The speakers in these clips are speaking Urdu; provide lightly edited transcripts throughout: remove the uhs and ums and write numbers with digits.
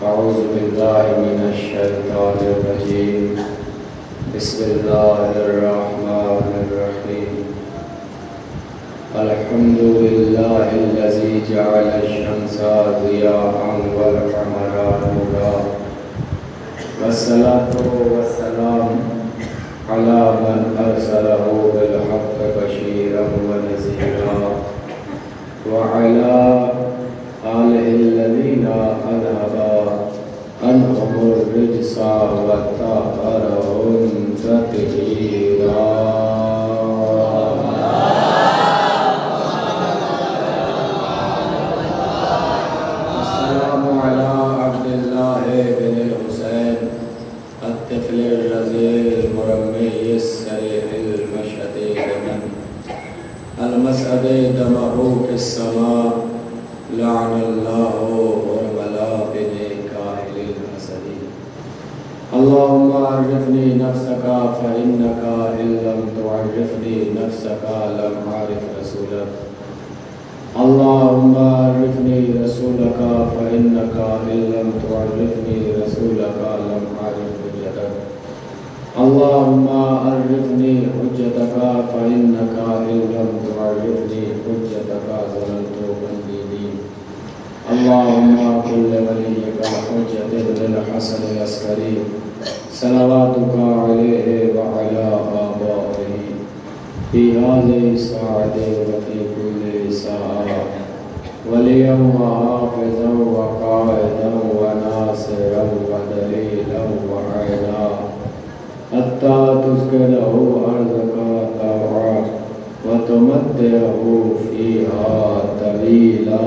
أعوذ بالله من الشيطان الرجيم بسم الله الرحمن الرحيم الحمد لله الذي جعل الشمس ضياء والقمر نورا والصلاة والسلام على من أرسله بالحق بشيرا ونذيرا وعلى آله الذين أذهب عنهم الرجس وطهرهم تطهيرا. السلام على عبد الله بن الحسين الطفل الرضيع المرمي السريع المشهد من المسعد دمه في السماء لعن الله والملائكة للأسد. اللهم عرفني نفسك فإنك إن لم تعرفني نفسك لم أعرف رسولك. اللهم عرفني رسولك فإنك إن لم تعرفني رسولك لم أعرف حجتك. اللهم عرفني حجتك فإنك إن لم تعرفني حجتك ظلمت بندي. اللهم كل وليك حجة بن الحسن العسكري صلواتك عليه وعلى آبائه في هذه الساعة وفي كل ساعة وليا وحافظا وقائدا وناصرا ودليلا وعينا حتى تسكنه أرضك طوعا وتمتعه فيها طويلا.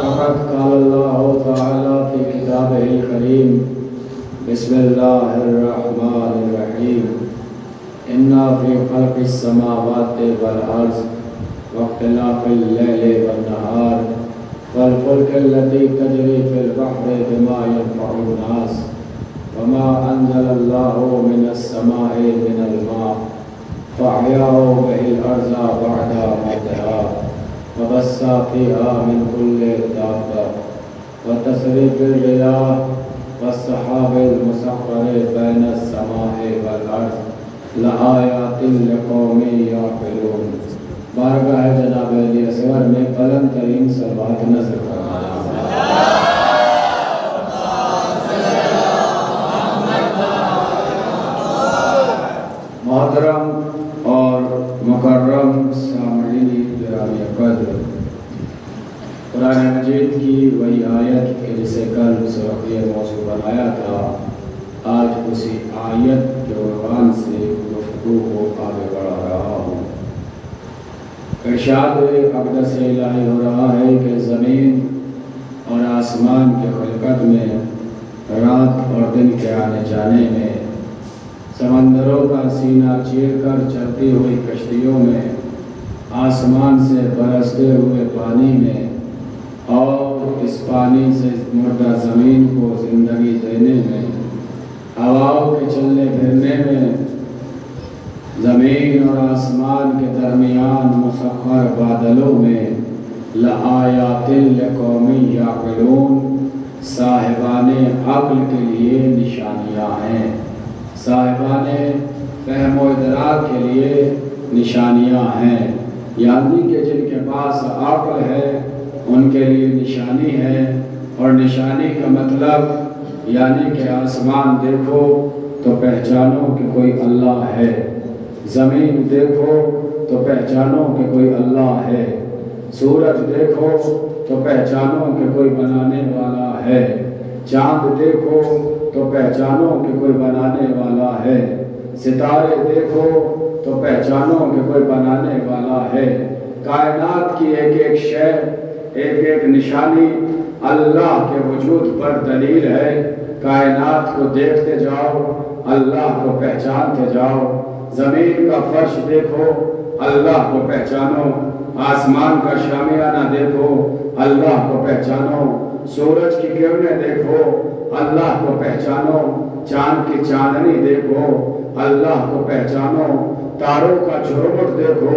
فقد قال الله تعالى في كتابه الكريم بسم الله الرحمن الرحيم إنا في خلق السماوات والأرض واختلاف الليل والنهار والفلك التي تجري في البحر بما ينفع الناس وما أنزل الله من السماء من الماء فأحياه به الأرض بعد موتها وبث فيها من كل دابة وتصريف الرياح والسحاب المسخر بين السماء والأرض لآيات لقوم يعقلون. بارگاہ جناب علی اصغر میں بلند ترین صلوات نذر فرمایا. محترم اور مکرم سامعین گرامی قدر، قرآن مجید کی وہی آیت کہ جسے کل سبق یہ موضوع بنایا تھا، آج اسی آیت کے عنوان سے گفتگو کو آگے بڑھا رہا ہوں. ارشاد اقدس الہی ہو رہا ہے کہ زمین اور آسمان کے خلقت میں، رات اور دن کے آنے جانے میں، سمندروں کا سینہ چیر کر چلتی ہوئی کشتیوں میں، آسمان سے برستے ہوئے پانی میں، اور اس پانی سے مردہ زمین کو زندگی دینے میں، ہواؤں کے چلنے پھرنے میں، زمین اور آسمان کے درمیان مسخر بادلوں میں لآیات لقوم یعقلون، صاحبان عقل کے لیے نشانیاں ہیں، صاحبان فہم و ادراک کے لیے نشانیاں ہیں. یعنی کہ جن کے پاس عقل ہے ان کے لیے نشانی ہے. اور نشانی کا مطلب یعنی کہ آسمان دیکھو تو پہچانو کہ کوئی اللہ ہے، زمین دیکھو تو پہچانو کہ کوئی اللہ ہے، سورج دیکھو تو پہچانو کہ کوئی بنانے والا ہے، چاند دیکھو تو پہچانو کہ کوئی بنانے والا ہے، ستارے دیکھو تو پہچانو کہ کوئی بنانے والا ہے. کائنات کی ایک ایک شے، ایک ایک نشانی اللہ کے وجود پر دلیل ہے. کائنات کو دیکھتے جاؤ، اللہ کو پہچانتے جاؤ. زمین کا فرش دیکھو، اللہ کو پہچانو. آسمان کا شامیانہ دیکھو، اللہ کو پہچانو. سورج کی کرنیں دیکھو، اللہ کو پہچانو. چاند کی چاندنی دیکھو، اللہ کو پہچانو. تاروں کا جھرمٹ دیکھو،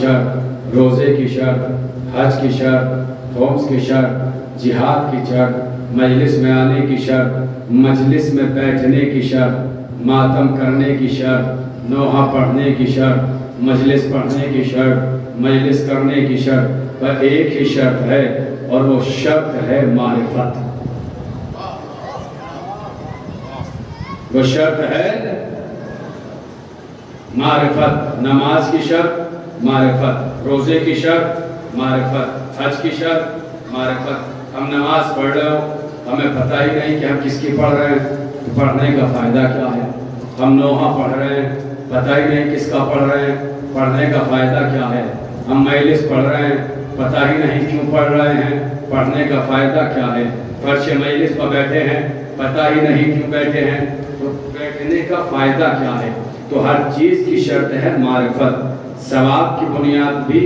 شرط، روزے کی شرط، حج کی شرط، خمس کی شرط، جہاد کی شرط، مجلس میں آنے کی شرط، مجلس میں بیٹھنے کی شرط، ماتم کرنے کی شرط، نوحہ پڑھنے کی شرط، مجلس پڑھنے کی شرط، مجلس کرنے کی شرط، پر ایک ہی شرط ہے اور وہ شرط ہے معرفت۔ وہ شرط ہے معرفت۔ نماز کی شرط معرفت، روزے کی شرط معرفت، حج کی شرط معرفت۔ ہم نماز پڑھ رہے ہو، ہمیں پتہ ہی نہیں کہ ہم کس کی پڑھ رہے ہیں، پڑھنے کا فائدہ کیا ہے۔ ہم نوحہ پڑھ رہے ہیں، پتہ ہی نہیں کس کا پڑھ رہے ہیں، پڑھنے کا فائدہ کیا ہے۔ ہم مجلس پڑھ رہے ہیں، پتہ ہی نہیں کیوں پڑھ رہے ہیں، پڑھنے کا فائدہ کیا ہے۔ فرش مجلس پر بیٹھے ہیں، پتہ ہی نہیں کیوں بیٹھے ہیں، تو بیٹھنے کا فائدہ کیا ہے۔ تو ہر چیز کی شرط ہے معرفت۔ ثواب کی بنیاد بھی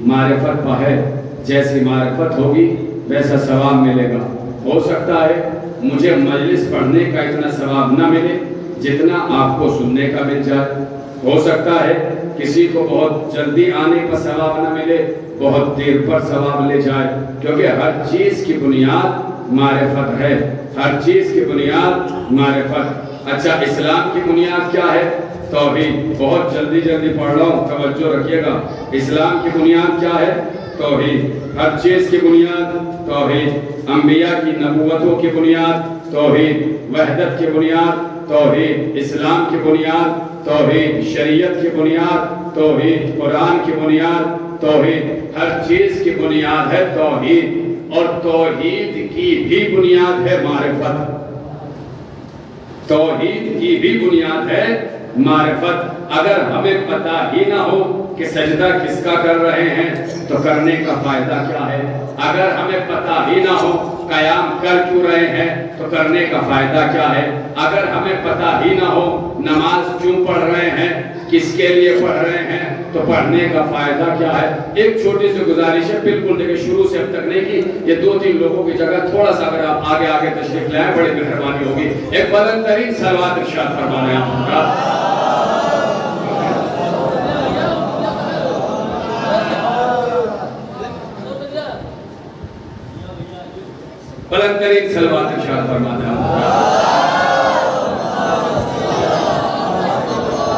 معرفت پر ہے، جیسی معرفت ہوگی ویسا ثواب ملے گا۔ ہو سکتا ہے مجھے مجلس پڑھنے کا اتنا ثواب نہ ملے جتنا آپ کو سننے کا مل جائے۔ ہو سکتا ہے کسی کو بہت جلدی آنے کا ثواب نہ ملے، بہت دیر پر ثواب لے جائے، کیونکہ ہر چیز کی بنیاد معرفت ہے۔ ہر چیز کی بنیاد معرفت۔ اچھا، اسلام کی بنیاد کیا ہے؟ توحید۔ بہت جلدی پڑھ رہا ہوں، توجہ رکھیے گا۔ اسلام کی بنیاد کیا ہے؟ توحید۔ ہر چیز کی بنیاد توحید۔ انبیاء کی نبوتوں کی بنیاد توحید، وحدت کی بنیاد توحید، اسلام کی بنیاد توحید، شریعت کی بنیاد توحید، قرآن کی بنیاد توحید۔ ہر چیز کی بنیاد ہے توحید، اور توحید کی بھی بنیاد ہے معرفت۔ توحید کی بھی بنیاد ہے معرفت۔ اگر ہمیں پتہ ہی نہ ہو کہ سجدہ کس کا کر رہے ہیں تو کرنے کا فائدہ کیا ہے۔ اگر ہمیں پتہ ہی نہ ہو قیام کر کیوں رہے ہیں تو کرنے کا فائدہ کیا ہے۔ اگر ہمیں پتہ ہی نہ ہو نماز کیوں پڑھ رہے ہیں، کس کے لیے پڑھ رہے ہیں، تو پڑھنے کا فائدہ کیا ہے۔ ایک چھوٹی سی گزارش ہے، بالکل دیکھیں شروع سے اب تک نہیں کی، یہ 2-3 لوگوں کی جگہ تھوڑا سا اگر آپ آگے تشریف لائیں بڑی مہربانی ہوگی۔ ایک بلند ترین صلوات ارشاد فرمائیں آپ کا۔ بلند ترین صلوات ارشاد فرمائیں آپ کا۔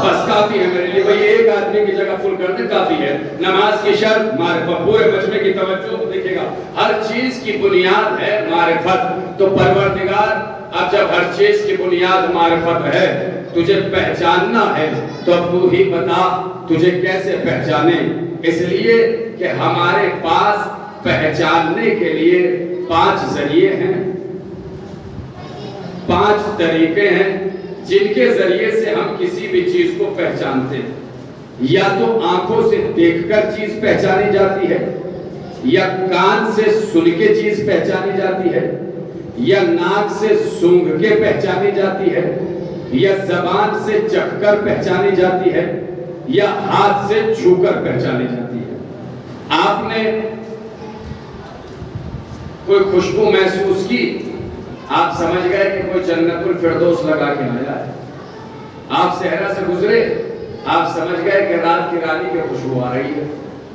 بس کافی ہے میرے لیے، بھئی ایک آدمی کی جگہ فل کر دے کافی ہے۔ نماز کی شرط معرفت، پورے مجمع کی توجہ کو دیکھے گا، ہر چیز کی بنیاد ہے معرفت۔ تو پروردگار اب جب ہر چیز کی بنیاد معرفت ہے، تجھے پہچاننا ہے تو اب تو ہی بتا تجھے کیسے پہچانے۔ اس لیے کہ ہمارے پاس پہچاننے کے لیے 5 ذریعے ہیں، 5 طریقے ہیں جن کے ذریعے سے ہم کسی بھی چیز کو پہچانتے ہیں۔ یا تو آنکھوں سے دیکھ کر چیز پہچانی جاتی ہے، یا کان سے سن کے چیز پہچانی جاتی ہے، یا ناک سے سونگھ کے پہچانی جاتی ہے، یا زبان سے چکھ کر پہچانی جاتی ہے، یا ہاتھ سے چھو کر پہچانی جاتی ہے۔ آپ نے کوئی خوشبو محسوس کی، آپ سمجھ گئے کہ کوئی جنت الفردوس لگا کے آیا ہے۔ آپ صحرا سے گزرے، آپ سمجھ گئے کہ رات کی رانی کی خوشبو آ رہی ہے۔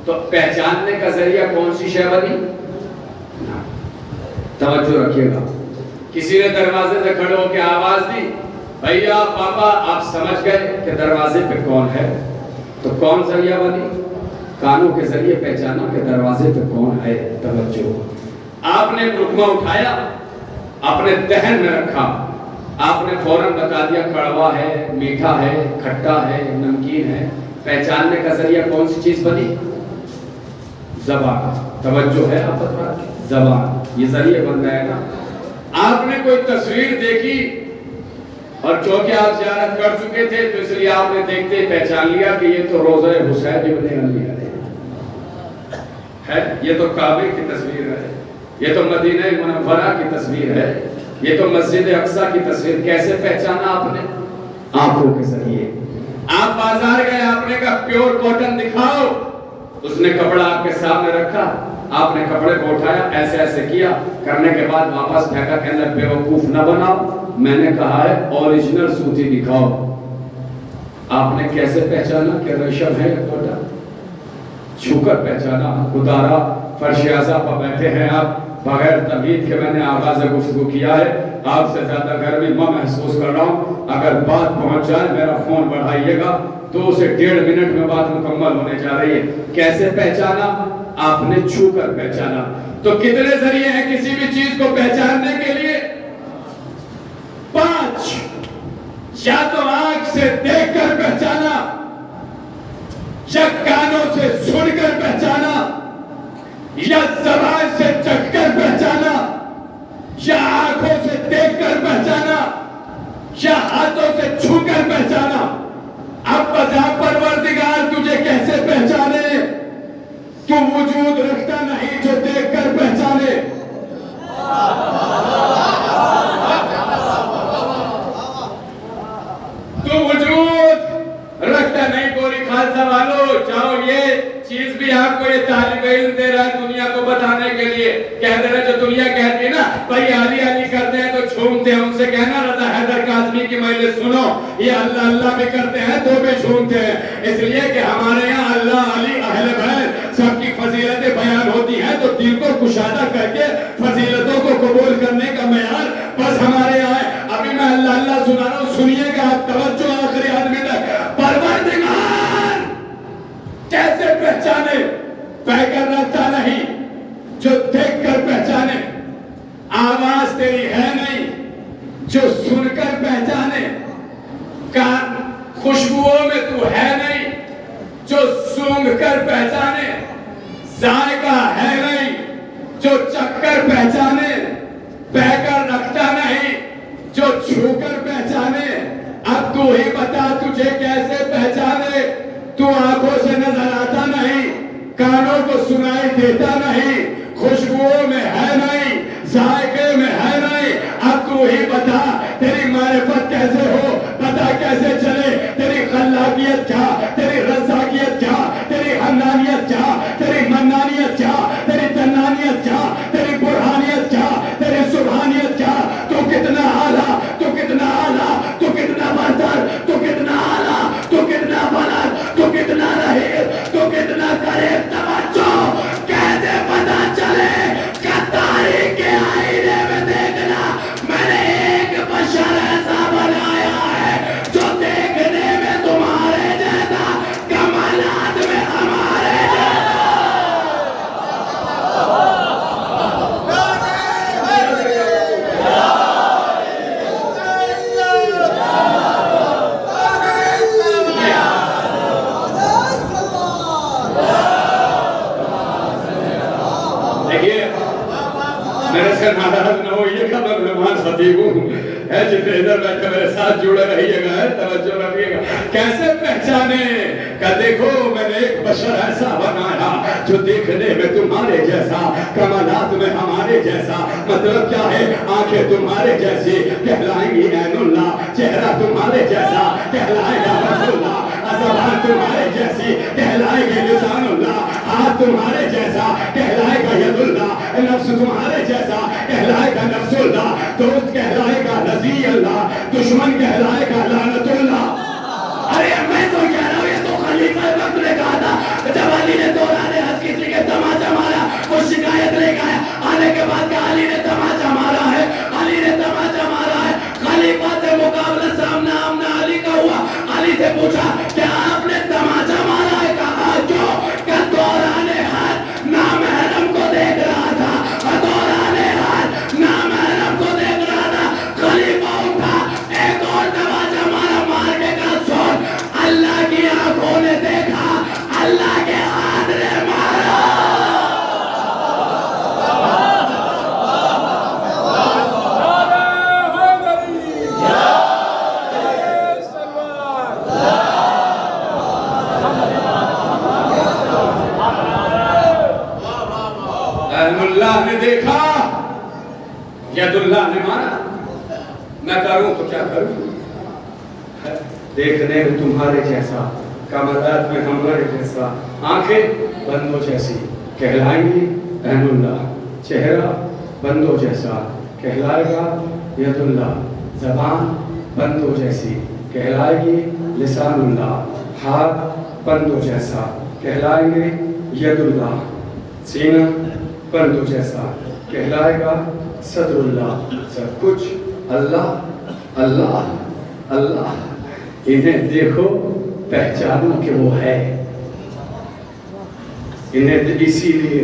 تو پہچاننے کا ذریعہ کون سی شے بنی؟ توجہ رکھیے گا۔ کسی نے دروازے سے کھڑے ہو کے آواز دی، بھیا پاپا، آپ سمجھ گئے کہ دروازے پہ کون ہے، تو کون ذریعہ بنی؟ کانوں کے ذریعے پہچانا کہ دروازے پہ کون ہے۔ توجہ، آپ نے رکمہ اٹھایا، اپنے دہن میں رکھا، آپ نے فوراً بتا دیا کڑوا ہے، میٹھا ہے، کھٹا ہے، نمکین ہے۔ پہچاننے کا ذریعہ کون سی چیز بنی؟ زبان۔ توجہ ہے آپ بتا، زبان یہ ذریعہ بن رہا ہے نا۔ آپ نے کوئی تصویر دیکھی اور چونکہ آپ زیارت کر چکے تھے تو اس لیے آپ نے دیکھتے ہی پہچان لیا کہ یہ تو روضہ حسین ابن علی ہے، یہ تو کعبے کی تصویر ہے، یہ تو مدینہ منورہ کی تصویر ہے، یہ تو مسجد اقصیٰ کی تصویر۔ کیسے پہچانا آپ نے؟ آنکھوں کے ذریعے۔ آپ بازار گئے، آپ نے کہا پیور کاٹن دکھاؤ، اس نے کپڑا آپ کے سامنے رکھا، آپ نے کپڑے کو اٹھایا، ایسے ایسے کیا، کرنے کے بعد واپس پھینکا، کہنے بے وقوف نہ بناؤ، میں نے کہا ہے اوریجنل سوتی دکھاؤ۔ آپ نے کیسے پہچانا کہ ریشم ہے یا کوٹا؟ چھو کر پہچانا. خدارا فرش اعظم پر بیٹھے ہیں آپ, بغیر تمہید کے میں نے آغاز گفتگو کیا ہے, آپ سے زیادہ گرمی میں محسوس کر رہا ہوں. اگر بات پہنچ جائے میرا فون بڑھائیے گا, 2 سے 1.5 منٹ میں بات مکمل ہونے جا رہی ہے. کیسے پہچانا؟ آپ نے چھو کر پہچانا. تو کتنے ذریعے ہیں کسی بھی چیز کو پہچاننے کے لیے؟ 5. یا تو آنکھ سے دیکھ کر پہچانا, یا کانوں سے سن کر پہچانا, یا زبان سے چکھ کر پہچانا, یا آنکھوں سے دیکھ کر پہچانا, یا ہاتھوں سے چھو کر پہچانا. اب بتا پروردگار تجھے کیسے پہچانے؟ تو وجود رکھتا نہیں جو دیکھ کر پہچانے. تو وجود رکھتا نہیں. گوری خالصہ والو چاہو یہ چیز بھی آپ کو یہ طالب علم دے رہا ہے دنیا کو بتانے کے لیے. کہہ دے رہا جو دنیا کہتی ہے نا بھائی علی علی کرتے ہیں تو جھومتے ہیں, ان سے کہنا رضا حیدر کاظمی کی مجلس سنو, یہ اللہ اللہ بھی کرتے ہیں تو بھی جھومتے ہیں. اس لیے کہ ہمارے یہاں اللہ علی اہل بیت سب کی فضیلتیں بیان ہوتی ہیں, تو دل کو کشادہ کر کے فضیلتوں کو قبول کرنے کا معیار بس ہمارے یہاں ہے. ابھی میں اللہ اللہ سنا رہا ہوں, سنیے گا آپ, توجہ آخری آدمی تک. پروردگار کیسے پہچانے؟ بہ کر رکھتا نہیں جو دیکھ کر پہچانے. آواز تیری ہے نہیں جو سن کر پہچانے. کان خوشبوؤں میں تو ہے نہیں جو سونگھ کر پہچانے. ذائقہ ہے نہیں جو چکھ کر پہچانے. بہ کر رکھتا نہیں جو چھو کر پہچانے. اب تو ہی بتا تجھے کیسے پہچانے؟ تو آنکھوں سے نظر آتا نہیں, کانوں کو سنائی دیتا نہیں, خوشبوؤں میں ہے نہیں, ذائقے میں ہے نہیں. اب تو ہی بتا تیری معرفت کیسے ہو, پتا کیسے چلے, تیری خلاقیت کیا, تیری رزاقیت کیا, تیری حنانیت کیا, تیری منانیت کیا, تیری تنانیت کیا, تیری برہانیت کیا, تیری سبحانیت کیا. تو کتنا اعلیٰ, تو کتنا اعلیٰ, تو کتنا برتر, تو کتنا اعلیٰ, تو کتنا بلند, تو کتنا رحیم, تو کتنا قریب. توجہ کیسے پتا چلے کہ تاریخ کے آئینے میں دیکھنا میں نے ایک بشر ایسا بنایا ہے جو دیکھنے میں تمہارے جیسا, کمالات میں ہمارے جیسا. میرے سے ناراض نہ ہوئیے گا, میں مہمان خطیب ہوں, جتنے ادھر بیٹھے میرے ساتھ جڑے رہیے گا, توجہ رکھیے گا. کیسے پہچانے؟ کہ دیکھو میں نے ایک بشر ایسا بنایا جو دیکھنے میں تمہارے جیسا, کمالات میں ہمارے جیسا. مطلب کیا ہے؟ آنکھیں تمہارے جیسی کہلائیں گی عین اللہ, چہرہ تمہارے جیسا کہلائے گا رسول اللہ, زبان تمہارے جیسی کہلائے گی لسان اللہ, ہاتھ تمہارے جیسا کہلائے گا ید اللہ, نفس تمہارے جیسا کہلائے گا نفس اللہ, دوست کہلائے گا رضی اللہ, دشمن کہلائے گا لعنت اللہ. ارے میں تو کہہ رہا ہوں یہ تو خلیفہ وقت نے کہا تھا جب علی نے دوران حج کسی کے تماچا مارا, وہ شکایت لے کے آیا, آنے کے بعد کہ علی نے تماچا مارا ہے, علی نے تماچا مارا ہے. خلیفہ سے مقابلہ سامنا آمنا علی کا ہوا. علی سے پوچھا کیا آپ نے تماچا مارا ہے؟ کہا کیوں؟ کہ دوران حج نامحرم کو دیکھ رہا تھا, دوران حج نامحرم کو دیکھ رہا تھا. خلیفہ اٹھا, ایک اور تماچا مارا, مار کے کہا سن, اللہ کی آنکھوں نے دیکھا, اللہ کے ہاتھ نے مارا. اللہ نے دیکھا, ید اللہ نے مارا. میں کروں تو کیا کروں؟ دیکھنے میں تمہارے جیسا, کمالات میں ہمارے جیسا, آنکھیں بندوں جیسی کہلائیں گی عین اللہ, چہرہ بندوں جیسا کہلائے گا ید اللہ, زبان بندوں جیسی کہلائے گی لسان اللہ, ہاتھ بندوں جیسا کہلائیں گے ید اللہ سینہ پرندو جیسا کہلائے گا صدر اللہ سب کچھ اللہ اللہ اللہ. انہیں دیکھو پہچانو کہ وہ ہے. انہیں اسی لیے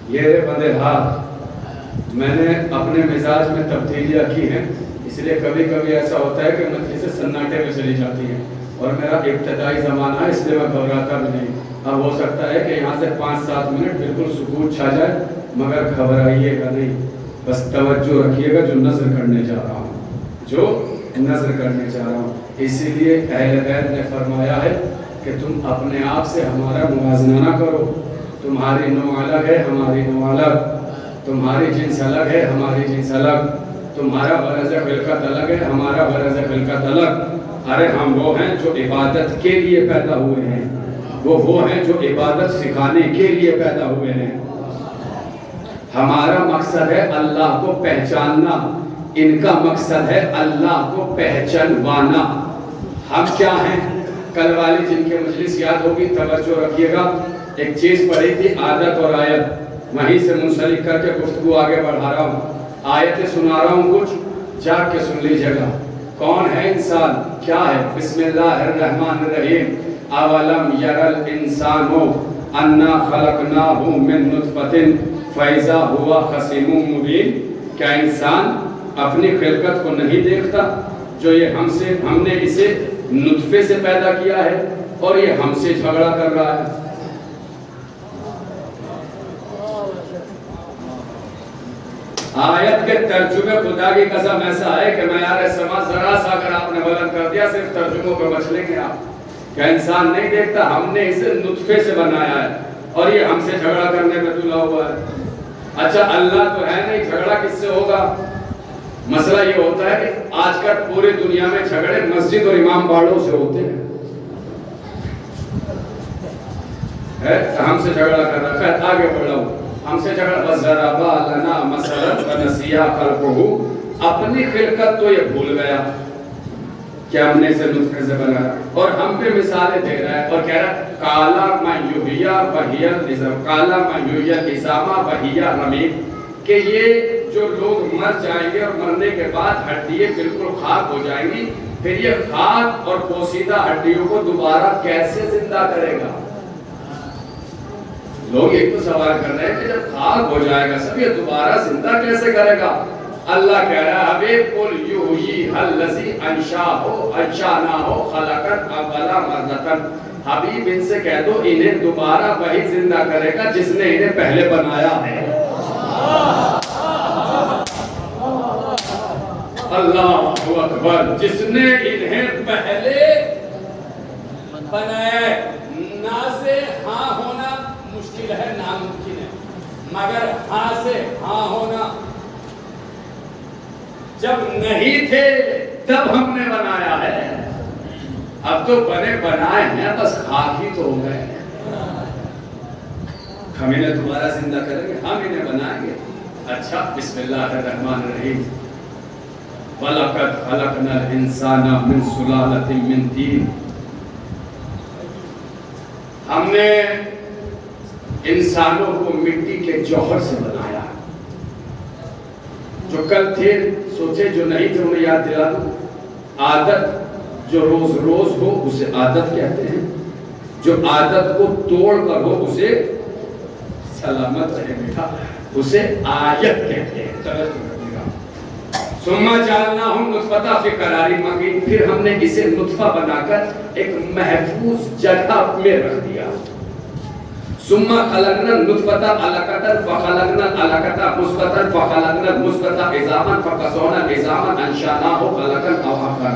یہ بندے ہاتھ میں نے اپنے مزاج میں تبدیلیاں کی ہیں. اس لیے کبھی کبھی ایسا ہوتا ہے کہ مجلس سناٹے میں چلی جاتی ہے اور میرا ابتدائی زمانہ ہے اس لیے میں گھبراتا بھی نہیں. اب ہو سکتا ہے کہ یہاں سے 5-7 منٹ بالکل سکوت چھا جائے مگر گھبرائیے گا نہیں. بس توجہ رکھیے گا جو نظر کرنے جا رہا ہوں اسی لیے اہل بیت نے فرمایا ہے کہ تم اپنے آپ سے ہمارا موازنہ نہ کرو. تمہاری نوع الگ ہے ہماری نوع الگ, تمہاری جنس الگ ہے ہماری جنس الگ, تمہارا برز خلقت الگ ہے ہمارا برز خلقت الگ. ارے ہم وہ ہیں جو عبادت کے لیے پیدا ہوئے ہیں, وہ ہیں جو عبادت سکھانے کے لیے پیدا ہوئے ہیں. ہمارا مقصد ہے اللہ کو پہچاننا, ان کا مقصد ہے اللہ کو پہچانوانا. ہم کیا ہیں؟ کل والی جن کے مجلس یاد ہوگی توجہ رکھیے گا. ایک چیز پڑھی تھی عادت اور آیت, وہیں سے منسلک کر کے گفتگو آگے بڑھا رہا ہوں. آیتیں سنا رہا ہوں, کچھ جا کے سن لیجیے گا. کون ہے انسان, کیا ہے؟ بسم اللہ الرحمن الرحیم. اولم یر الانسان انا خلقناہ من نطفۃ فاذا هو خصیم مبین. کیا انسان اپنی خلقت کو نہیں دیکھتا جو یہ ہم نے اسے نطفے سے پیدا کیا ہے اور یہ ہم سے جھگڑا کر رہا ہے. آیت کے ترجمے خدا کی قسم ایسا ہے کہ معیار سماع ذرا سا اگر آپ نے بلند کر دیا صرف ترجموں پہ بچ لیں گے آپ. کیا انسان نہیں دیکھتا ہم نے اسے نطفے سے بنایا ہے اور یہ ہم سے جھگڑا کرنے میں تلا ہوا ہے. اچھا اللہ تو ہے نہیں, جھگڑا کس سے ہوگا؟ مسئلہ یہ ہوتا ہے کہ آج کل پوری دنیا میں جھگڑے مسجد اور امام باڑوں سے ہوتے ہیں. ہم سے جھگڑا کر رہا ہے, آگے بڑھا ہوں. ہم سے جھگڑا وَضَرَبَ لَنَا مَثَلًا وَنَسِيَ خَلْقَهُ. اپنی خلقت تو یہ بھول گیا کہ ہم نے اسے نطفے سے بنایا اور ہم پہ مثالیں دے رہا ہے اور کہہ رہا ہے قَالَ مَنْ يُحْيِي وَهِيَ الْعِظَامُ قَالَ مَنْ يُحْيِي الْعِظَامَ وَهِيَ رَمِيمٌ. کہ یہ جو لوگ مر جائیں گے اور مرنے کے بعد ہڈیاں بالکل خاک ہو جائیں گی, پھر یہ خاک اور پوسیدہ ہڈیوں کو دوبارہ کیسے زندہ کرے گا؟ لوگ ایک تو سوال کر رہے ہیں کہ جب خاک ہو جائے گا سب یہ دوبارہ زندہ کیسے کرے گا؟ اللہ کہہ رہا ہے حبیب قل یحییھا الذی انشأناہ خلقا اول مرۃ. حبیب ان سے کہہ دو انہیں دوبارہ وہی زندہ کرے گا جس نے انہیں پہلے بنایا ہے. اللہ اکبر, جس نے انہیں پہلے بنایا ہے. نہ سے ہاں ہونا مشکل ہے, ناممکن ہے, مگر ہاں سے ہاں ہونا. جب نہیں تھے تب ہم نے بنایا ہے, اب تو بنے بنائے ہیں بس خاک ہی تو ہو گئے. ہم انہیں دوبارہ زندہ کریں گے, ہم انہیں بنائیں گے. اچھا بسم اللہ الرحمن الرحیم. وَلَقَدْ خَلَقْنَا الْإِنسَانَ مِنْ سُلَالَةٍ مِنْ طِينٍ. ہم نے انسانوں کو مٹی کے جوہر سے بنایا. جو کل تھے سوچے, جو نہیں تھے انہیں یاد دلا دو. عادت جو روز روز ہو اسے عادت کہتے ہیں, جو عادت کو توڑ کر ہو اسے سلامت رہے بیٹا اسے آیت کہتے ہیں. ثم جعلناہم نطفۃ فی قرار مکین. پھر ہم نے اسے نطفہ بنا کر ایک محفوظ جگہ میں رکھ دیا. ثم خلقنا النطفۃ علقۃ فخلقنا العلقۃ مضغۃ فخلقنا المضغۃ عظاما فكسونا العظام انشأناہ خلقا آخر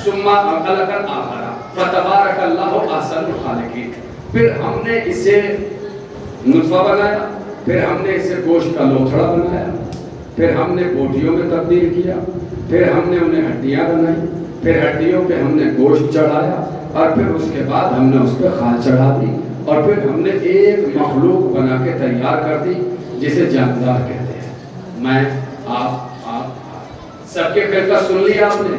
ثم خلقا آخر فتبارک اللہ احسن الخالقین. پھر ہم نے اسے نطفہ بنایا, پھر ہم نے اسے گوشت کا لوتھڑا بنایا, پھر ہم نے بوٹیوں میں تبدیل کیا, پھر ہم نے انہیں ہڈیاں بنائی, پھر ہڈیوں پہ ہم نے گوشت چڑھایا اور پھر اس کے بعد ہم نے اس پہ خال چڑھا دی اور پھر ہم نے ایک مخلوق بنا کے تیار کر دی جسے جاندار کہتے ہیں. میں آپ سب کے خلقت سن لی آپ نے,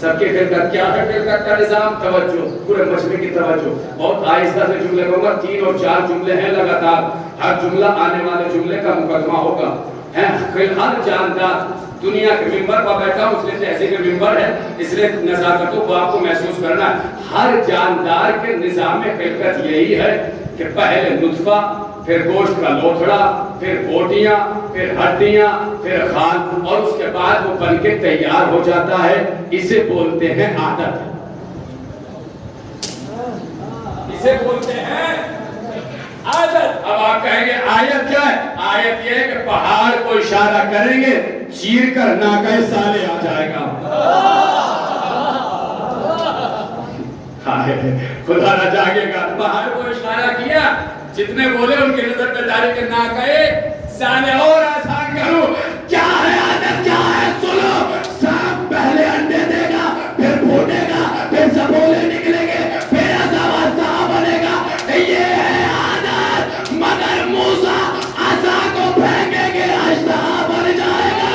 سب کی خلقت کیا ہے؟ خلقت کا نظام، توجہ، پورے مجمع کی توجہ. بہت آہستہ سے جملے کہوں گا، 3 اور 4 جملے ہیں لگاتار. ہر جملہ آنے والے جملے کا مقدمہ ہوگا. ہر جاندار دنیا کے ممبر پر بیٹھا ہوں، اس لیے جیسے کہ ممبر ہے اس لیے نزاکتوں کو آپ کو محسوس کرنا ہے. ہر جاندار کے نظام خلقت یہی ہے کہ پہلے نطفہ، پھر گوشت کا لوتھڑا، پھر بوٹیاں، پھر ہڈیاں، پھر خال، اور اس کے بعد وہ بن کے تیار ہو جاتا ہے. اسے بولتے ہیں عادت. اسے بولتے ہیں عادت. اب آپ کہیں گے آیت کیا ہے؟ آیت یہ ہے کہ پہاڑ کو اشارہ کریں گے، چیر کر ناقہ صالح آ جائے گا. خدا نہ جاگے گا. پہاڑ کو اشارہ کیا، جتنے بولے ان کی نظر پہ داری کے ناقہ صالح. اور آسان کرو، کیا ہے عادت؟ کیا ہے؟ سنو. سانپ پہلے انڈے دے گا، پھر پھوٹے گا، پھر سبولے نکلیں گے، پھر عصا بنے گا. یہ ہے عادت. مگر موسیٰ عصا کو پھینکیں گے، اشتہا بن جائے گا.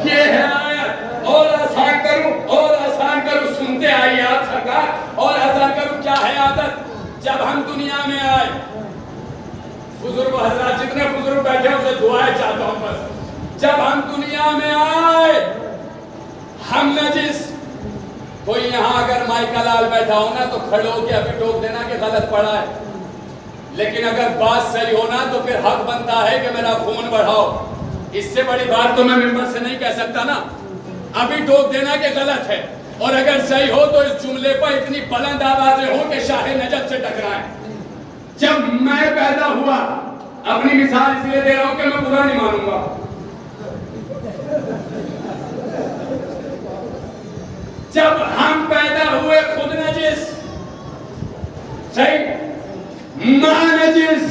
یہ ہے آیت. اور آسان کروں، اور آسان کروں، سنتے آئیے آپ سرکار. اور آسان کروں، کیا ہے عادت؟ جب ہم دنیا میں آئے، بزرگ حضرات جتنے بزرگ بیٹھے ہیں اسے دعائیں چاہتا ہوں بس. جب ہم دنیا میں آئے ہم نجس. کوئی یہاں اگر مائیکا لال بیٹھا ہونا تو کھڑے ہو کے ابھی ٹوک دینا کہ غلط پڑا ہے. لیکن اگر بات صحیح ہونا تو پھر حق بنتا ہے کہ میرا خون بڑھاؤ. اس سے بڑی بات تو میں ممبر سے نہیں کہہ سکتا نا. ابھی ٹوک دینا کہ غلط ہے. اور اگر صحیح ہو تو اس جملے پر اتنی بلند آوازیں ہوں کہ شاہ نجف سے ٹکرائیں. جب میں پیدا ہوا، اپنی مثال اس لیے دے رہا ہوں کہ میں برا نہیں مانوں گا. جب ہم پیدا ہوئے خود نجس، صحیح، ماں نجس،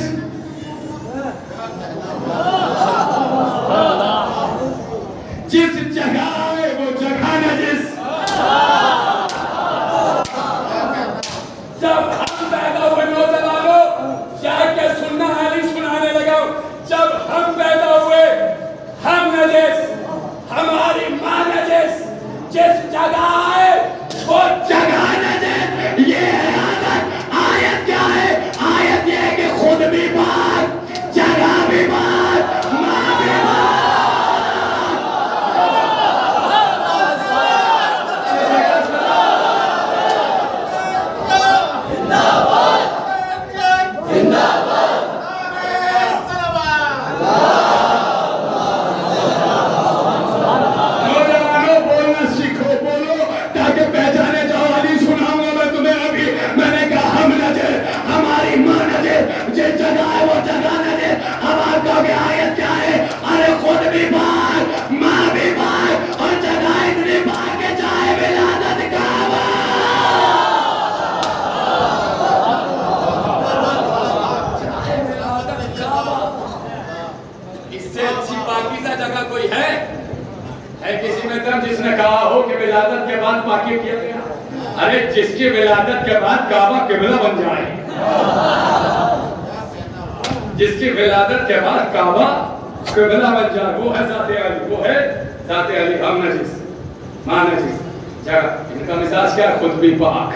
جس جگہ آئے وہ جگہ نجس. جب ہم پیدا ہوئے نوجوانوں، شاید کہ سننا علی سنانے لگا، جب ہم پیدا ہوئے ہم نجس، ہماری ماں نجس، جس جگہ آئے وہ جگہ نجس. یہ ہے عادت. آیت کیا ہے؟ آیت یہ ہے کہ خود بھی پاک، جگہ بھی پاک، ماں بھی پاک. جس نے کہا ہو کہ ولادت کے بعد پاکی کیا گیا. ارے جس کی ولادت کے بعد کعبہ قبلہ بن جائے، جس کی ولادت کے بعد کعبہ قبلہ بن جائے، وہ ہے ذات علی. وہ ہے ذات علی. ہم نجس، ماں نجس، جگہ. ان کا مزاج کیا؟ خود بھی پاک،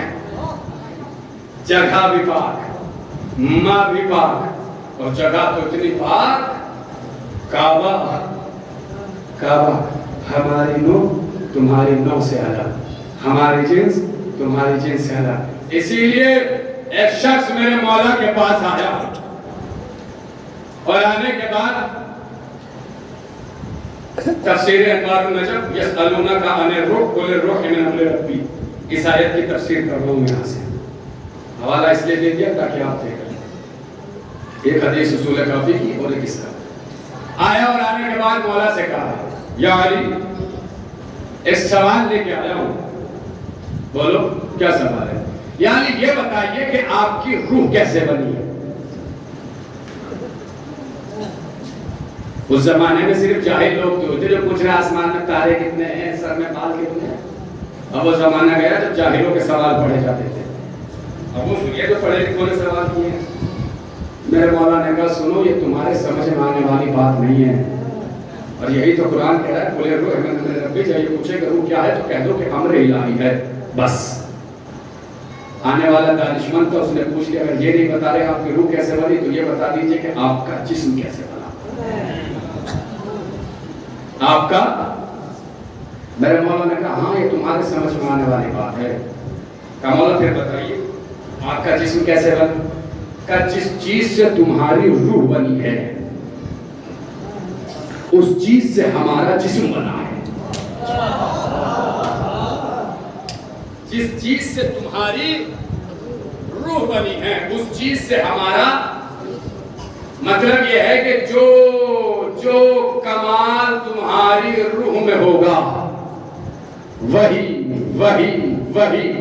جگہ بھی پاک، ماں بھی پاک. اور جگہ تو اتنی پاک، کعبہ ہماری نو تمہاری نو سے الگ، ہماری جنس تمہاری جنس سے الگ. اسی لیے ایک شخص میرے مولا کے پاس آیا، اور آنے کے بعد تفسیر انوار النجف یسألونک عن الروح قل الروح من امر ربی، اس آیت کی تفسیر کر رہا ہوں یہاں سے. حوالہ اس لیے دے دیا تاکہ آپ دیکھ لیں. ایک حدیث اصول کافی کی اور ایک اس کا. آیا اور آنے کے بعد مولا سے کہا، یا علی ایک سوال لے کے آیا ہوں، بولو کیا سوال ہے؟ یعنی یہ بتائیے کہ آپ کی روح کیسے بنی ہے؟ اس زمانے میں صرف جاہل لوگ تو ہوتے جو پوچھ رہے آسمان میں تارے کتنے ہیں، سر میں بال کتنے ہیں. اب وہ زمانہ گیا جب جاہلوں کے سوال پڑھے جاتے تھے. اب وہ سنیے جو پڑھے لکھوں نے سوال کیے ہیں. میرے مولا نے کہا سنو، یہ تمہارے سمجھ میں آنے والی بات نہیں ہے، اور یہی تو قرآن کہہ رہا ہے قل الروح من امر ربی. جب یہ پوچھے کہ روح کیا ہے تو کہہ دو کہ امر الہی ہے بس. آنے والا دانشمند تھا, اس نے پوچھ لیا اگر یہ نہیں بتا رہے آپ کی روح کیسے بنی تو یہ بتا دیجئے کہ آپ کا جسم کیسے بنا. آپ کا, میرے مولا نے کہا ہاں یہ تمہارے سمجھ میں آنے والی بات ہے. کہا مولا پھر بتائیے آپ کا جسم کیسے بنا. کہا جس چیز سے تمہاری روح بنی ہے اس چیز سے ہمارا جسم بنا ہے. جس چیز سے تمہاری روح بنی ہے اس چیز سے ہمارا, مطلب یہ ہے کہ جو کمال تمہاری روح میں ہوگا وہی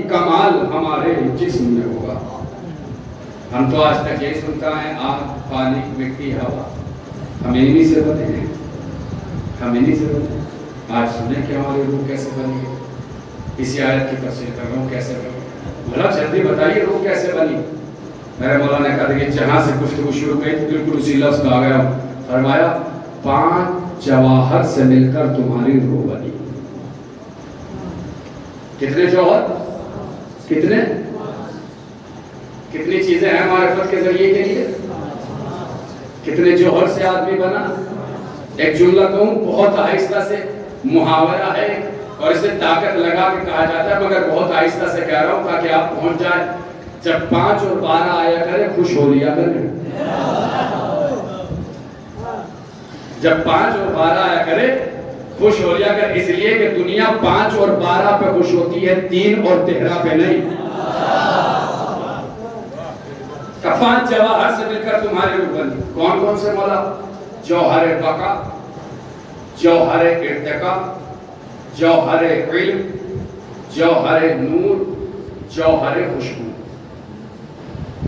کمال ہمارے جسم میں ہوگا. ہم تو آج تک یہی سنتا ہے آگ پانی مٹی ہوا ہم انہی سے بنے ہیں, ہم انہی سے بنے. آج سنیں کہ ہماری روح کیسے بنی ہے. اسی آیت کی تفسیر کر رہا ہوں کیسے بنی. بھلا جلدی بتائیے روح کیسے بنی. میرے مولا نے کہا کہ جہاں سے گفتگو شروع ہوئی بالکل اسی لفظ کا آ گیا. فرمایا 5 جواہر سے مل کر تمہاری روح بنی. کتنے جوہر, کتنی چیزیں ہیں معرفت کے ذریعے کے لیے. کتنے جوہر سے آدمی بنا. ایک جملہ کہوں بہت آہستہ سے, محاورہ ہے اور اسے طاقت لگا کے کہا جاتا ہے مگر بہت آہستہ سے کہہ رہا ہوں تاکہ آپ پہنچ جائیں. جب 5 اور 12 آیا کرے خوش ہو لیا کرے. جب 5 اور 12 آیا کرے خوش ہو لیا کر, اس لیے کہ دنیا 5 اور 12 پہ خوش ہوتی ہے 3 اور 13 پہ نہیں. 5 جواہر سے مل کر تمہاری روح بنی. کون کون سے مولا؟ جوہر بقا, جوہر ارتقا, جوہر علم, جوہر نور, جوہر خوشبو.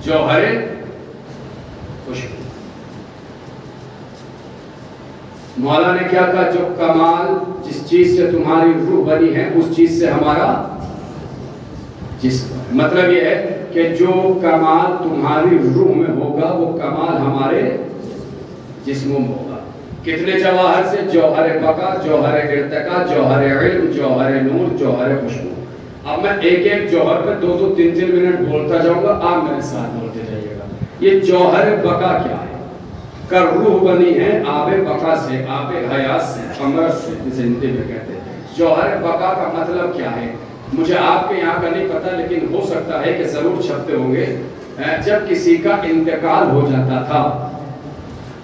جوہر خوشبو. مولا نے کیا کہا جو کمال جس چیز سے تمہاری روح بنی ہے اس چیز سے ہمارا جسم. مطلب یہ ہے کہ جو کمال تمہاری روح میں ہوگا وہ کمال ہمارے جسموں میں ہوگا. کتنے جواہر سے؟ جوہر بقا, جوہر ارتقا, جوہر علم, جوہر نور, جوہر خوشبو. اب میں ایک جوہر پہ 2-2, 3-3 منٹ بولتا جاؤں گا, آپ میرے ساتھ بولتے جائیے گا. یہ جوہر بقا کیا ہے؟ کہ روح بنی ہے آب بقا سے, آب حیات سے, امرت سے, جسے ہندی میں کہتے ہیں. جوہر بقا کا مطلب کیا ہے مجھے آپ کے یہاں کا نہیں پتا لیکن ہو سکتا ہے کہ ضرور چھپتے ہوں گے. جب کسی کا انتقال ہو جاتا تھا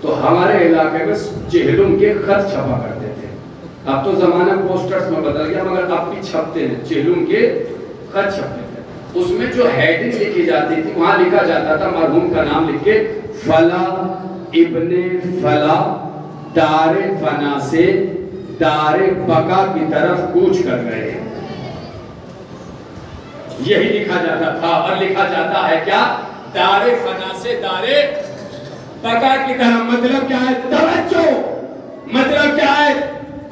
تو ہمارے علاقے میں چہلم کے خط چھپا کرتے تھے. اب تو زمانہ پوسٹرز میں بدل گیا مگر اب بھی چھپتے ہیں. چہلم کے خط چھپتے تھے, اس میں جو ہیڈنگ لکھی جاتی تھی وہاں لکھا جاتا تھا مرحوم کا نام لکھ کے فلا ابن فلا دار فنا سے دار بقا کی طرف کوچ کر رہے ہیں. یہی لکھا جاتا تھا. اور لکھا جاتا ہے کیا؟ دار فنا سے دار بقا کی طرف. مطلب کیا ہے؟ توجہ. مطلب کیا ہے؟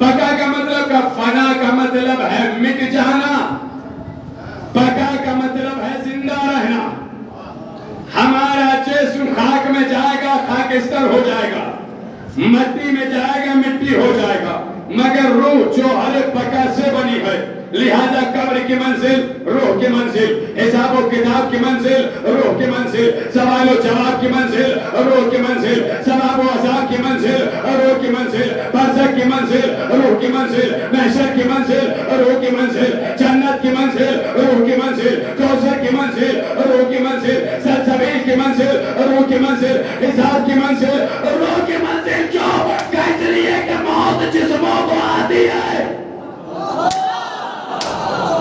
بقا کا مطلب کا, فنا کا مطلب ہے مٹ جانا, بقا کا مطلب ہے زندہ رہنا. ہمارا جسم خاک میں جائے گا خاکستر ہو جائے گا, مٹی میں جائے گا مٹی ہو جائے گا, مگر روح جو ہر بقا سے بنی ہے. لہذا قبر کی منزل روح کی منزل, حساب و کتاب کی منزل روح کی منزل, سوال و جواب کی منزل روح کی منزل, ثواب و عذاب کی منزل روح کی منزل, برزخ کی منزل روح کی منزل, محشر کی منزل روح کی منزل, جنت کی منزل روح کی منزل, کوثر کی منزل روح کی منزل, سلسبیل کی منزل روح کی منزل, حساب کی منزل روح کی منزل. کیوں؟ کہ اس لیے کہ موت جسموں کو آتی ہے.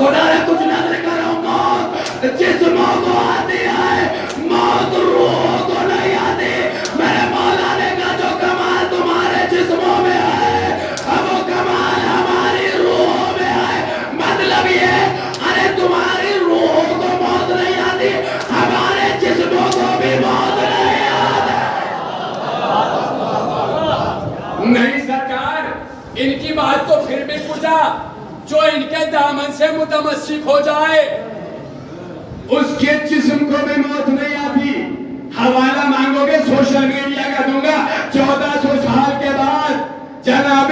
خدا نے کچھ نظر کرو, موت جسموں کو آتی ہے, موت روح کو نہیں آتی. میرے مولا نے کہا جو کمال تمہارے جسموں میں ہے وہ کمال ہماری روح میں ہے. مطلب یہ ارے تمہاری روح کو موت نہیں آتی, ہمارے جسموں کو بھی موت نہیں آتی. نہیں سرکار, ان کی بات تو پھر بھی پوچھا جو ان کے دامن سے متمسک ہو جائے اس کے جسم کو بھی موت نہیں آتی. حوالہ مانگو گے سوشل میڈیا کا دوں گا. 1400 سال کے بعد جناب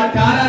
18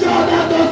1400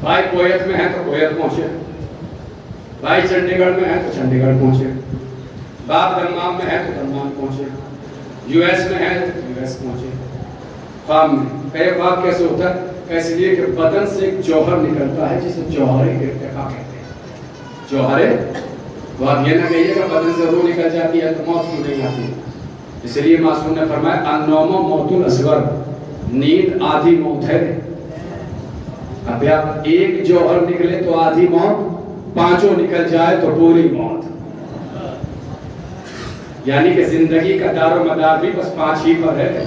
بھائی کویت میں ہے تو کویت پہنچے، بھائی چنڈی گڑھ میں ہے تو چنڈی گڑھ پہنچے، باپ دمام میں ہے تو دمام پہنچے، یو ایس میں ہے تو یو ایس پہنچے، فام میں۔ کئی بات کیسے ہوتا ہے؟ اس لیے کہ بدن سے ایک جوہر نکلتا ہے جسے جوہر ارتقا کہتے ہیں۔ جوہر، تو آپ یہ نہ کہیے کہ بدن سے روح نکل جاتی ہے تو موت کیوں نہیں آتی؟ اس لیے معصوم نے فرمایا النوم موت الاصغر، نیند آدھی موت ہے۔ اب آپ ایک جوہر نکلے تو آدھی موت، پانچوں نکل جائے تو پوری موت۔ یعنی کہ زندگی کا دار و مدار بھی بس 5 ہی پر ہے۔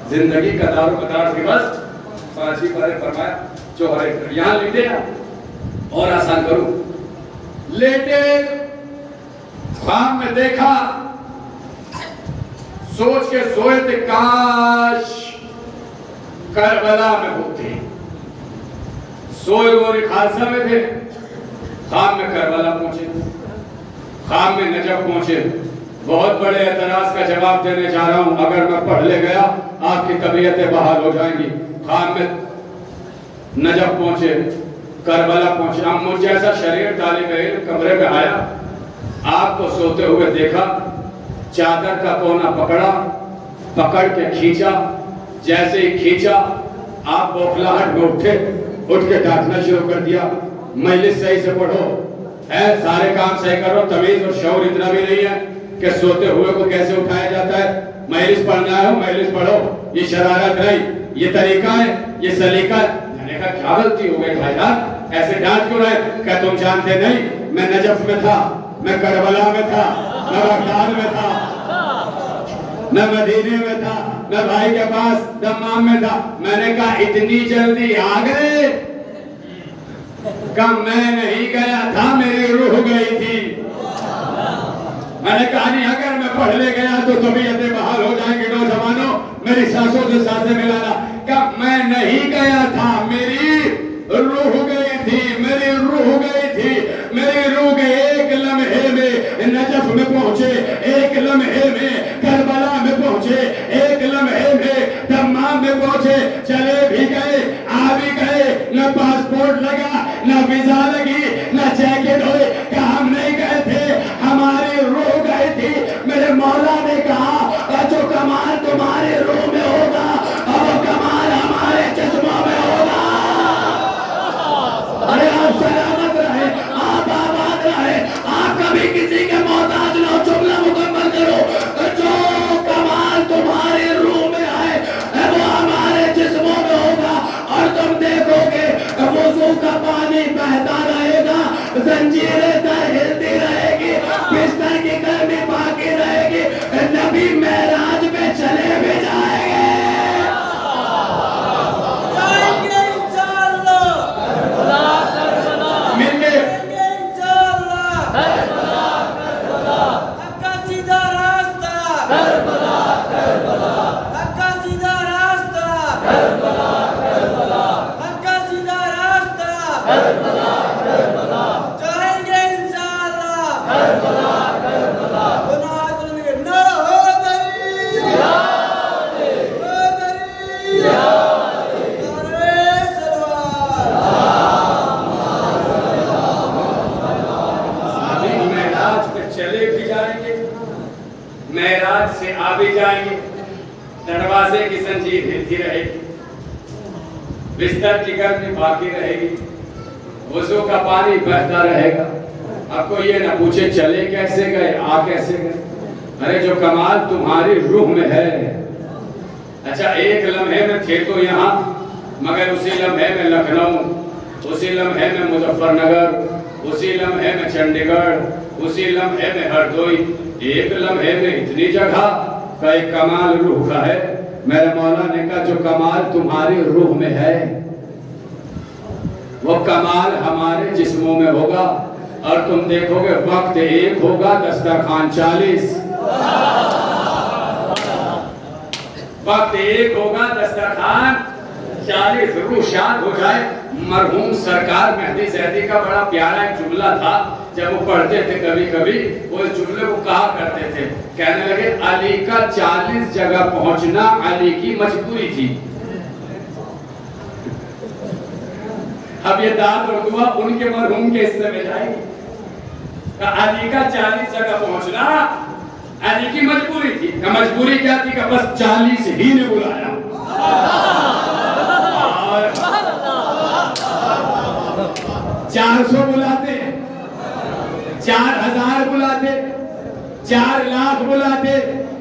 زندگی کا دار و مدار بھی بس 5 ہی پر ہے۔ فرمایا جوہر، یہاں لیٹے نا، اور آسان کروں، لیٹے خواب میں دیکھا، سوچ کے سوئے تھے کاش کربلا میں ہوتے، سوئے وہ خالصہ میں تھے، خواب میں کربلا پہنچے، خواب میں نجف پہنچے۔ بہت بڑے اعتراض کا جواب دینے جا رہا ہوں، اگر میں پڑھ لے گیا آپ کی طبیعتیں بحال ہو جائیں گی۔ خواب میں نجف پہنچے، کربلا پہنچے۔ اب مجھ جیسا شریر طالب علم کمرے میں آیا، آپ کو سوتے ہوئے دیکھا، چادر کا کونا پکڑا، پکڑ کے کھینچا، جیسے ہی کھینچا آپ بوکھلاہٹ میں اٹھے، اٹھ کے ڈانٹنا شروع کر دیا، مجلس صحیح سے پڑھو، سارے کام صحیح کرو، تمیز اور شعور اتنا بھی نہیں ہے کہ سوتے ہوئے کو کیسے اٹھایا جاتا ہے۔ مجلس پڑھنا ہے مجلس پڑھو، یہ شرارت نہیں، یہ طریقہ ہے، یہ سلیقہ ہے۔ میں نے کہا کیا غلطی ہو گئی بھائی جان، ایسے ڈانٹ کیوں رہے؟ کہ تم جانتے نہیں میں نجف میں تھا، میں کربلا میں تھا، میں بغداد میں تھا، میں مدینے میں تھا، میں بھائی کے پاس دمام میں تھا۔ میں نے کہا اتنی جلدی آ گئے؟ کہ میں نہیں گیا تھا، میری روح گئی تھی۔ میں نے کہا نہیں اگر میں پڑھ لے گیا تو طبیعتیں بحال ہو جائیں گے نوجوانوں، میری سانسوں سے سانسیں ملانا۔ کہ میں نہیں گیا تھا، میری روح گئی تھی، میری روح گئی تھی، میری روح گئی۔ ایک لمحے میں نجف میں پہنچے، ایک لمحے میں کربلا میں پہنچے، ایک لمحے میں دمام میں پہنچے۔ چلے بھی گئے، آ بھی گئے، نہ پاسپورٹ لگا، نہ ویزا لگی، نہ چیکٹ ہوئے کہ ہم نہیں گئے تھے، ہماری روح گئی تھی۔ میرے مولا نے کہا جو کمال تمہاری روح میں ہوگا اور وہ کمال ہمارے جسموں میں ہوگا۔ ارے آپ سلامت رہے، آپ آباد رہے، آپ کبھی کسی کے محتاج نہ ہو۔ جملہ مکمل کرو، جو کمال تمہاری روح میں آئے وہ ہمارے جسموں میں ہوگا۔ اور تم دیکھو گے وضو کا پانی بہتا رہے گا، زنجیریں در ہلتی رہے گی، بستر کی گرمی باقی رہے گی، نبی معراج میں چلے بھی جائیں گے۔ مل گئے معراج سے آ بھی جائیں گے، دروازے کی زنجیر ہلتی رہے گی، بستر کی گرمی باقی رہے گی، وضو کا پانی بہتا رہے گا۔ آپ کو یہ نہ پوچھے چلے کیسے گئے، آ کیسے گئے۔ ارے جو کمال تمہاری روح میں ہے۔ اچھا ایک لمحے میں تھے تو یہاں، مگر اسی لمحے میں لکھنؤ، اسی لمحے میں مظفر نگر، اسی لمحے میں چنڈی گڑھ، اسی لمحے میں ہردوئی، ایک لمحے میں اتنی جگہ کا ایک کمال روح کا ہے۔ میرے مولا نے کہا جو کمال تمہاری روح میں ہے وہ کمال ہمارے جسموں میں ہوگا، اور تم دیکھو گے وقت ایک ہوگا دسترخوان 40، وقت ایک ہوگا دسترخوان 40۔ روح شاد ہو جائے۔ مرحوم سرکار مہدی زیدی کا بڑا پیارا ایک جملہ تھا، جب وہ پڑھتے تھے کبھی کبھی وہ اس جملے کو کہا کرتے تھے، کہنے لگے علی کا 40 جگہ پہنچنا علی کی مجبوری تھی۔ اب یہ داد اور دعا ان کے مرحوم کے حصے میں جائے گی. علی کا 40 جگہ پہنچنا علی کی مجبوری تھی. مجبوری کیا تھی کہ بس 40 ہی نے بلایا. 400 بلاتے, 4000 بلاتے, 4 لاکھ بلاتے.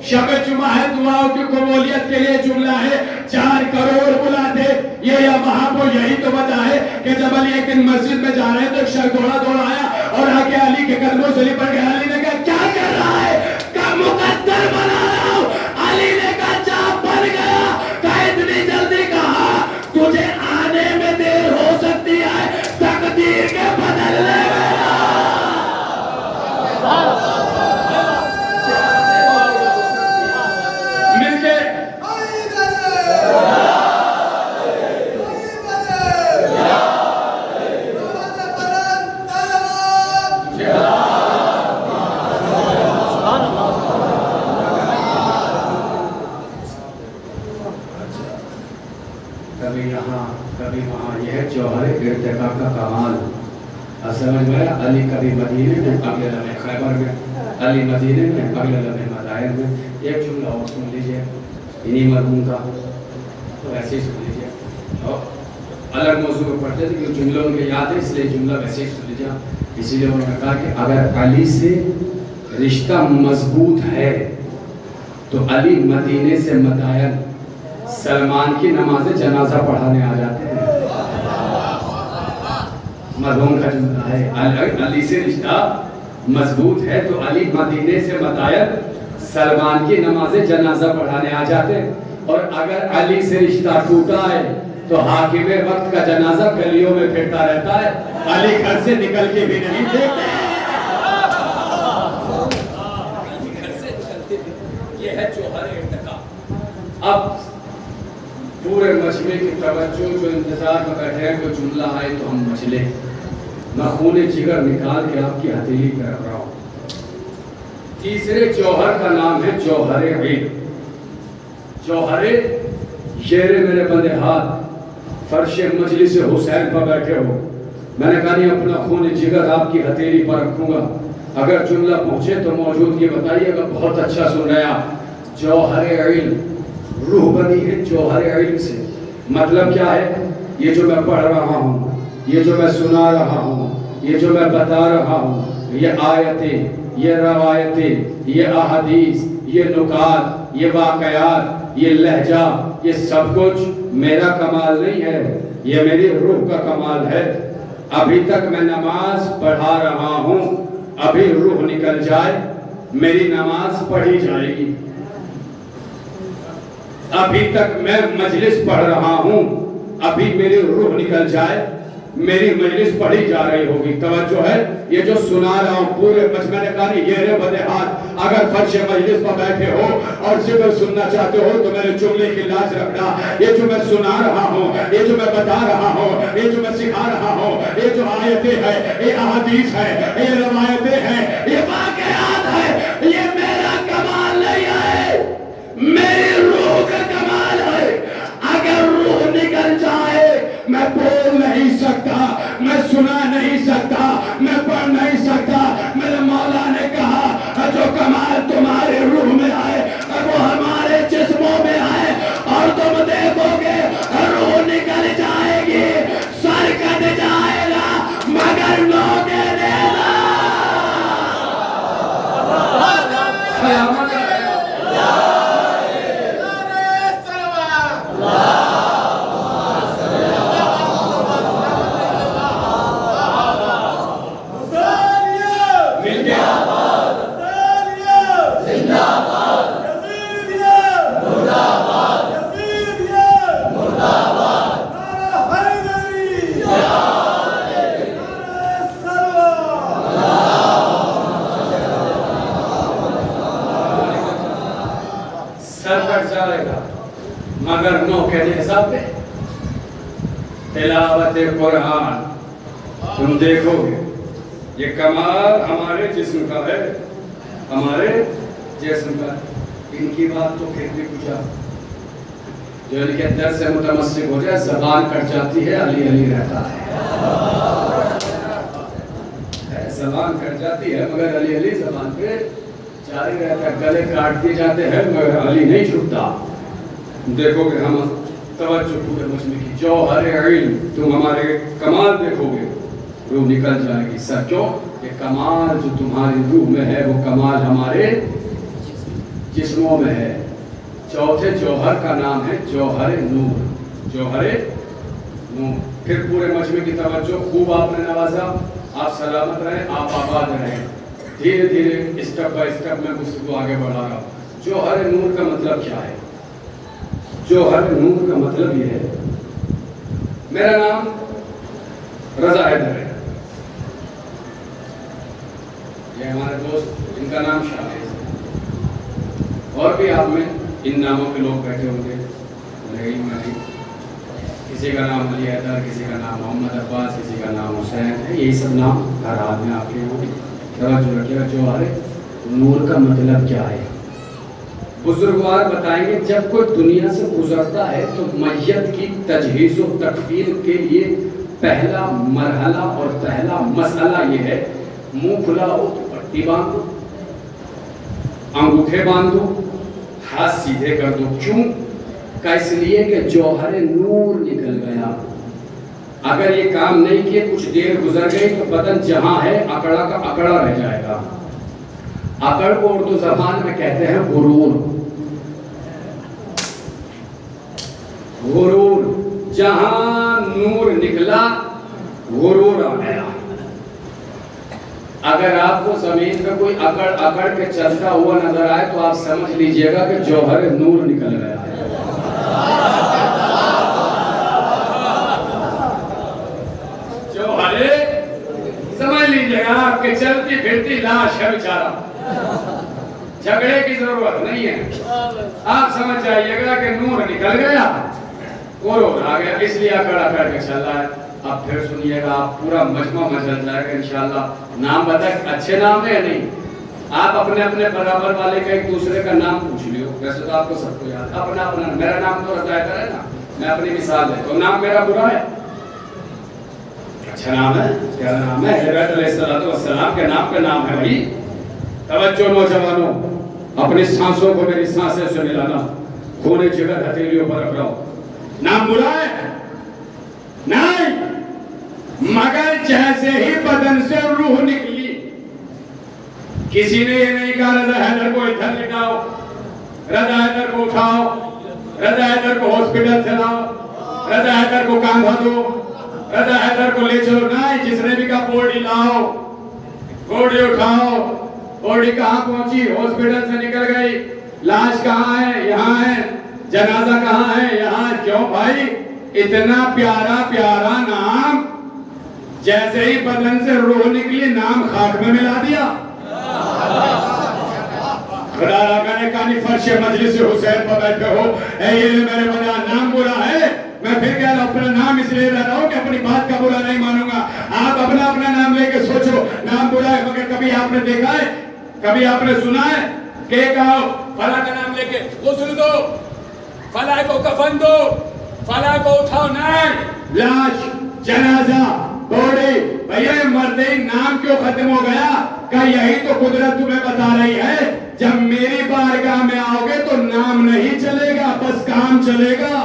شب جمعہ ہے, دعاؤں کی قبولیت کے لیے جملہ ہے 4 کروڑ بلاتے. یہ وہاں کو یہی تو وجہ ہے کہ جب علی ایک دن مسجد میں جا رہے ہیں تو ایک شخص دوڑا آیا اور آ کے علی کے قدموں سے لپٹ گیا. علی نے کہا کیا کر رہا ہے؟ کہا مقدر بنا رہا ہوں. علی نے کہا چاپ بن گیا. کہا اتنی جلدی کہا تجھے آنے میں دیر ہو سکتی ہے تقدیر کے بدلنے میں. کبھی وہاں. یہ ہے جوہر ارتقا کا کمال. سمجھ میں علی کبھی مدینے میں, اگلے لمحے خیبر میں, علی مدینے میں, اگلے لمحے مدائن میں. ایک جملہ اور سن لیجئے انہی مرحوم کا, تو ایسے ہی سن لیجئے. الگ موضوع میں پڑھتے تھے کہ جملوں کے یاد ہے اس لیے جملہ ویسے ہی سن لیجئے. اسی لیے انہوں نے کہا کہ اگر علی سے رشتہ مضبوط ہے تو علی مدینے سے مدائن سلمان کی نماز جنازہ پڑھانے آ جاتے ہیں. مرحوم کا جملہ ہے علی سے رشتہ مضبوط ہے تو علی مدینے سے مدائن سلمان کی نماز جنازہ پڑھانے آ جاتے ہیں. اور اگر علی سے رشتہ ٹوٹا ہے تو حاکم وقت کا جنازہ گلیوں میں پھرتا رہتا ہے. علی گھر سے نکل کے بھی نہیں دیکھتے. یہ ہے جوہر ارتقا. اب پورے مجمع کی توجہ جو انتظار میں بیٹھے ہیں کوئی جملہ آئے تو ہم مچلے. میں خون جگر نکال کے آپ کی ہتھیلی پہ رکھ رہا ہوں. تیسرے جوہر کا نام ہے جوہر علم. جوہر شیر میرے بندے ہاتھ فرش مجلس حسین پر بیٹھے ہو. میں نے کہا نہیں اپنا خون جگر آپ کی ہتھیلی پر رکھوں گا. اگر جملہ پہنچے تو موجودگی بتائیے گا. بہت اچھا سن رہے آپ. جوہر علم روح بنی ہے جوہر علم سے. مطلب کیا ہے؟ یہ جو میں پڑھ رہا ہوں, یہ جو میں سنا رہا ہوں, یہ جو میں بتا رہا ہوں, یہ آیتیں, یہ روایتیں, یہ احادیث, یہ نکات, یہ واقعات, یہ لہجہ, یہ سب کچھ میرا کمال نہیں ہے, یہ میری روح کا کمال ہے. ابھی تک میں نماز پڑھا رہا ہوں, ابھی روح نکل جائے میری نماز پڑھی جائے گی. ابھی تک میں مجلس پڑھ رہا ہوں, ابھی میری روح نکل جائے میری مجلس پڑھی جا رہی ہوگی. توجہ ہے, یہ جو سنا رہا ہوں پورے مجمع نے کہا نہیں یہ بدے ہاتھ اگر فرش مجلس پر بیٹھے ہو اور ذکر سننا چاہتے ہو تو میرے جملے کی لاج رکھنا. یہ جو میں سنا رہا ہوں, یہ جو میں بتا رہا ہوں, یہ جو میں سکھا رہا ہوں, یہ جو آیتیں ہیں, یہ احادیث ہے, یہ روایتیں ہیں, یہ واقعات ہے, یہ میرا کمال نہیں ہے, میری روح کا کمال ہے. اگر روح نکل جائے میں بول نہیں سکتا, میں سنا نہیں سکتا, میں پڑھ نہیں سکتا. میرے مولا نے کہا جو کمال تمہارے روح میں آئے وہ ہمارے جسموں میں آئے اور تم دیکھو گے روح نکل جائے گی, سر کٹ جائے گا مگر لوٹے دینا. مگر نو کے حساب پہ تلاوت قرآن تم دیکھو گے یہ کمال ہمارے جسم کا ہے, ہمارے جسم کا. ان کی بات تو پھر بھی کچھ جو ان کے در سے متمسک ہو جائے زبان کٹ جاتی ہے علی علی رہتا ہے، زبان کٹ جاتی ہے مگر علی علی زبان پہ جاری رہتا ہے، گلے کاٹ دیے جاتے ہیں مگر علی نہیں چھپتا۔ دیکھو گے ہم توجہ پورے مجمع کی، جوہر علم تم ہمارے کمال دیکھو گے روح نکل جائے گی سر، کیوں کہ کمال جو تمہاری روح میں ہے وہ کمال ہمارے جسموں میں ہے۔ چوتھے جوہر کا نام ہے جوہر نور، جوہر نور۔ پھر پورے مجمع کی توجہ، خوب آپ نے نوازا، آپ سلامت رہیں، آپ آباد رہیں۔ دھیرے دھیرے اسٹیپ بائی اسٹیپ میں گفتگو آگے بڑھا رہا ہوں۔ جوہر نور کا مطلب کیا ہے؟ جوہر نور کا مطلب یہ ہے، میرا نام رضا حیدر ہے، یہ ہمارے دوست ان کا نام شاہد ہے، اور بھی آپ میں ان ناموں کے لوگ بیٹھے ہوں گے، کسی کا نام علی حیدر، کسی کا نام محمد عباس، کسی کا نام حسین ہے، یہی سب نام ہر حال میں آپ کے ہوں گے۔ توجہ رکھیے گا، جوہر نور کا مطلب کیا ہے؟ بزرگوار بتائیں گے جب کوئی دنیا سے گزرتا ہے تو میت کی تجہیز و تکفین کے لیے پہلا مرحلہ اور پہلا مسئلہ یہ ہے، منہ کھلا ہو تو پٹی باندھو، انگوٹھے باندھو، ہاتھ سیدھے کر دو۔ کیوں؟ کہ اس لیے کہ جوہر نور نکل گیا۔ اگر یہ کام نہیں کیے، کچھ دیر گزر گئی تو بدن جہاں ہے اکڑا کا اکڑا رہ جائے گا۔ اکڑ کو اردو زبان میں کہتے ہیں غرور۔ غرور، جہاں نور نکلا غرور آ گیا۔ اگر آپ کو زمین پہ کوئی اکڑ اکڑ کے چلتا ہوا نظر آئے تو آپ سمجھ لیجئے گا کہ جوہر نور نکل گیا ہے۔ جوہر سمجھ لیجئے گا آپ کے چلتی پھرتی لاش ہے بیچارہ، جھگڑے کی ضرورت نہیں ہے، آپ سمجھ جائیے گا کہ نور نکل گیا، غرور آ گیا، اس لیے اکڑ اکڑ کے چل رہا ہے۔ اب پھر سنیے گا، آپ پورا مجمع مچل جائے گا انشاءاللہ۔ نام بتائیں، اچھے نام ہے یا نہیں؟ آپ اپنے اپنے برابر والے کا ایک دوسرے کا نام پوچھ لیو، ویسے تو آپ کو سب کو یاد، اپنا اپنا۔ میرا نام تو رضا حیدر ہے نا، میں اپنی مثال ہے، تو نام میرا برا ہے؟ اچھا نام ہے، کیا نام ہے؟ حضرت علیہ السلام کے نام پہ نام ہے بھائی۔ توجہ نوجوانوں، اپنی سانسوں کو میری سانسیں سے ملانا، خونے جگر ہتھیلیوں پر رکھ رہا ہوں۔ نام برا ہے؟ نہیں، مگر جیسے ہی بدن سے روح نکلی، کسی نے یہ نہیں کہا رضا حیدر کو ادھر لٹاؤ، رضا حیدر کو اٹھاؤ، رضا حیدر کو ہاسپٹل سے لاؤ، رضا حیدر کو کاندھا دو، رضا حیدر کو لے چلو۔ نہیں، جس نے بھی کہا بوڈی لاؤ، بوڈی اٹھاؤ۔ بوڈی کہاں پہنچی؟ ہاسپٹل سے نکل گئی۔ لاش کہاں ہے؟ یہاں ہے۔ جنازہ کہاں ہے؟ یہاں۔ کیوں بھائی؟ اتنا پیارا پیارا نام، جیسے ہی بدن سے روح نکلی نام خاک میں ملا دیا۔ خدا را نے کہانی فرش مجلس حسین پر بیٹھے ہو، اے یہ میرے بڑا نام برا ہے، میں پھر کہہ رہا ہوں اپنا نام اس لیے رہا ہوں کہ اپنی بات کا برا نہیں مانوں گا۔ آپ اپنا اپنا نام لے کے سوچو، نام برا ہے، مگر کبھی آپ نے دیکھا ہے، کبھی آپ نے سنا ہے کہ کہو فلاں کا نام لے کے غسل دو، فلاں کو کفن دو، فلاں کو اٹھاؤ؟ نہیں، لاش، جنازہ، بوڈی، بھئی مردی نام کیوں ختم ہو گیا؟ کہ یہی تو قدرت تمہیں بتا رہی ہے، جب میری بارگاہ میں آؤ گے تو نام نہیں چلے گا، بس کام چلے گا۔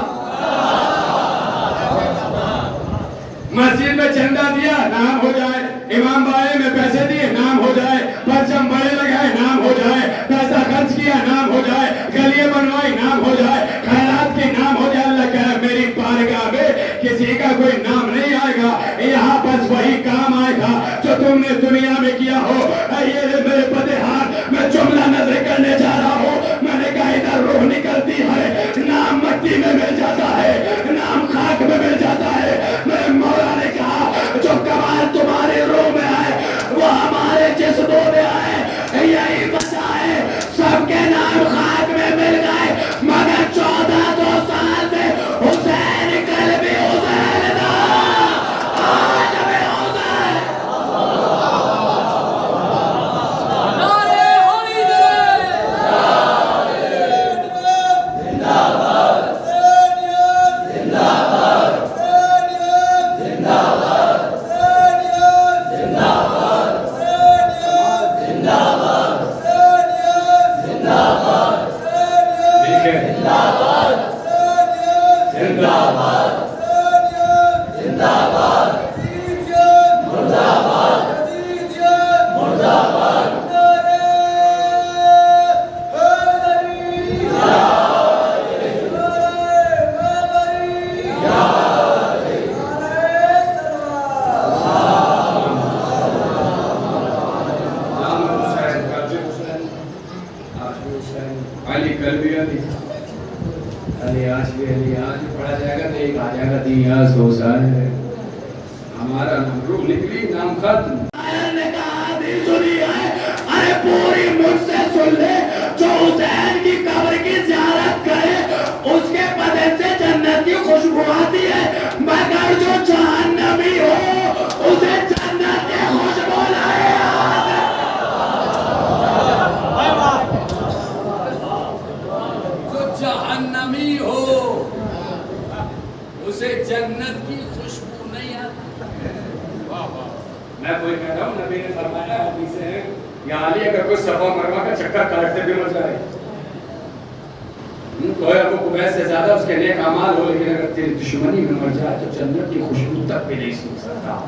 مسجد میں چندہ دیا، نام ہو جائے، امام بھائی میں پیسے دیے، نام ہو جائے، پرچم بڑے لگائے، نام ہو جائے، پیسہ خرچ کیا، نام ہو جائے، گلیاں بنوائی، نام ہو جائے، خیرات کی، نام ہو جائے۔ اللہ کہہ میری بارگاہ میں کسی کا کوئی نام نہیں آئے گا، یہاں بس وہی کام آئے گا جو تم نے دنیا میں کیا ہو۔ یہ میرے فتحان میں جملہ نظر کرنے جا رہا ہوں، میں نے کہا ادھر روح نکلتی ہے، نام مٹی میں مل جاتا ہے، نام خاک میں مل جاتا ہے۔ میں مولا نے کہا جو کمال تمہارے روح میں آئے وہ ہمارے جسموں میں آئے۔ علی کل بھی علی علی آج بھی علی آج پڑھا جائے گا تو ایک آ جائے گا دیاز ہو سارے ہمارا نام روح نکلی نام ختم نے کہا حدیث سنی ہے ارے پوری مجھ سے سن لے جو حسین کی قبر کی زیارت کرے اس کے بدن سے جنت کی خوشبو آتی ہے مگر جو جہنمی ہو اسے جنت کی خوشبو نہیں جہنمی ہو اسے جنت کی خوشبو نہیں آتی. میں کوئی کہہ رہا ہوں نبی نے فرمایا حدیث ہے یا علی اگر کوئی صفا مروا کا چکر کاٹتے بھی مر جائے کوئی ابو قبیس سے زیادہ اس کے نیک اعمال ہو لیکن اگر تیری دشمنی میں مر جائے تو جنت کی خوشبو تک بھی نہیں سن سکتا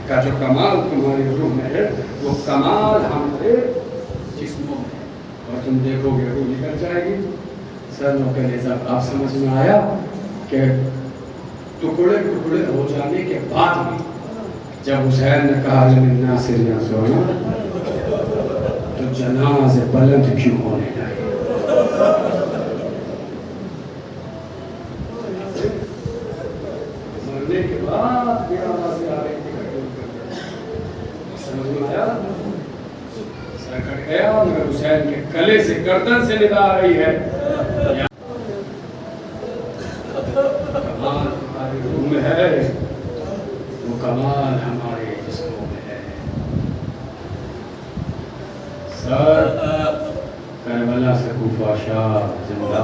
کا جو کمال تمہاری روح میں ہے وہ کمال ہمارے جسموں میں اور تم دیکھو گے روح نکل جائے گی سر کے نظام آپ سمجھ میں آیا کہ ٹکڑے ٹکڑے ہو جانے کے بعد بھی جب حسین نے کہا لمن ناصر یا سونا تو جناز بلند کیوں ہونے لگے مرنے کے بعد بھی آواز آ رہی تھی سمجھ میں آیا سر کٹ گیا مگر حسین کے گلے سے گردن سے ندا آ رہی ہے کمال ہماری روح میں ہے وہ کمال ہمارے جسموں میں ہے سر کربلا سے کوفہ شاہ زندہ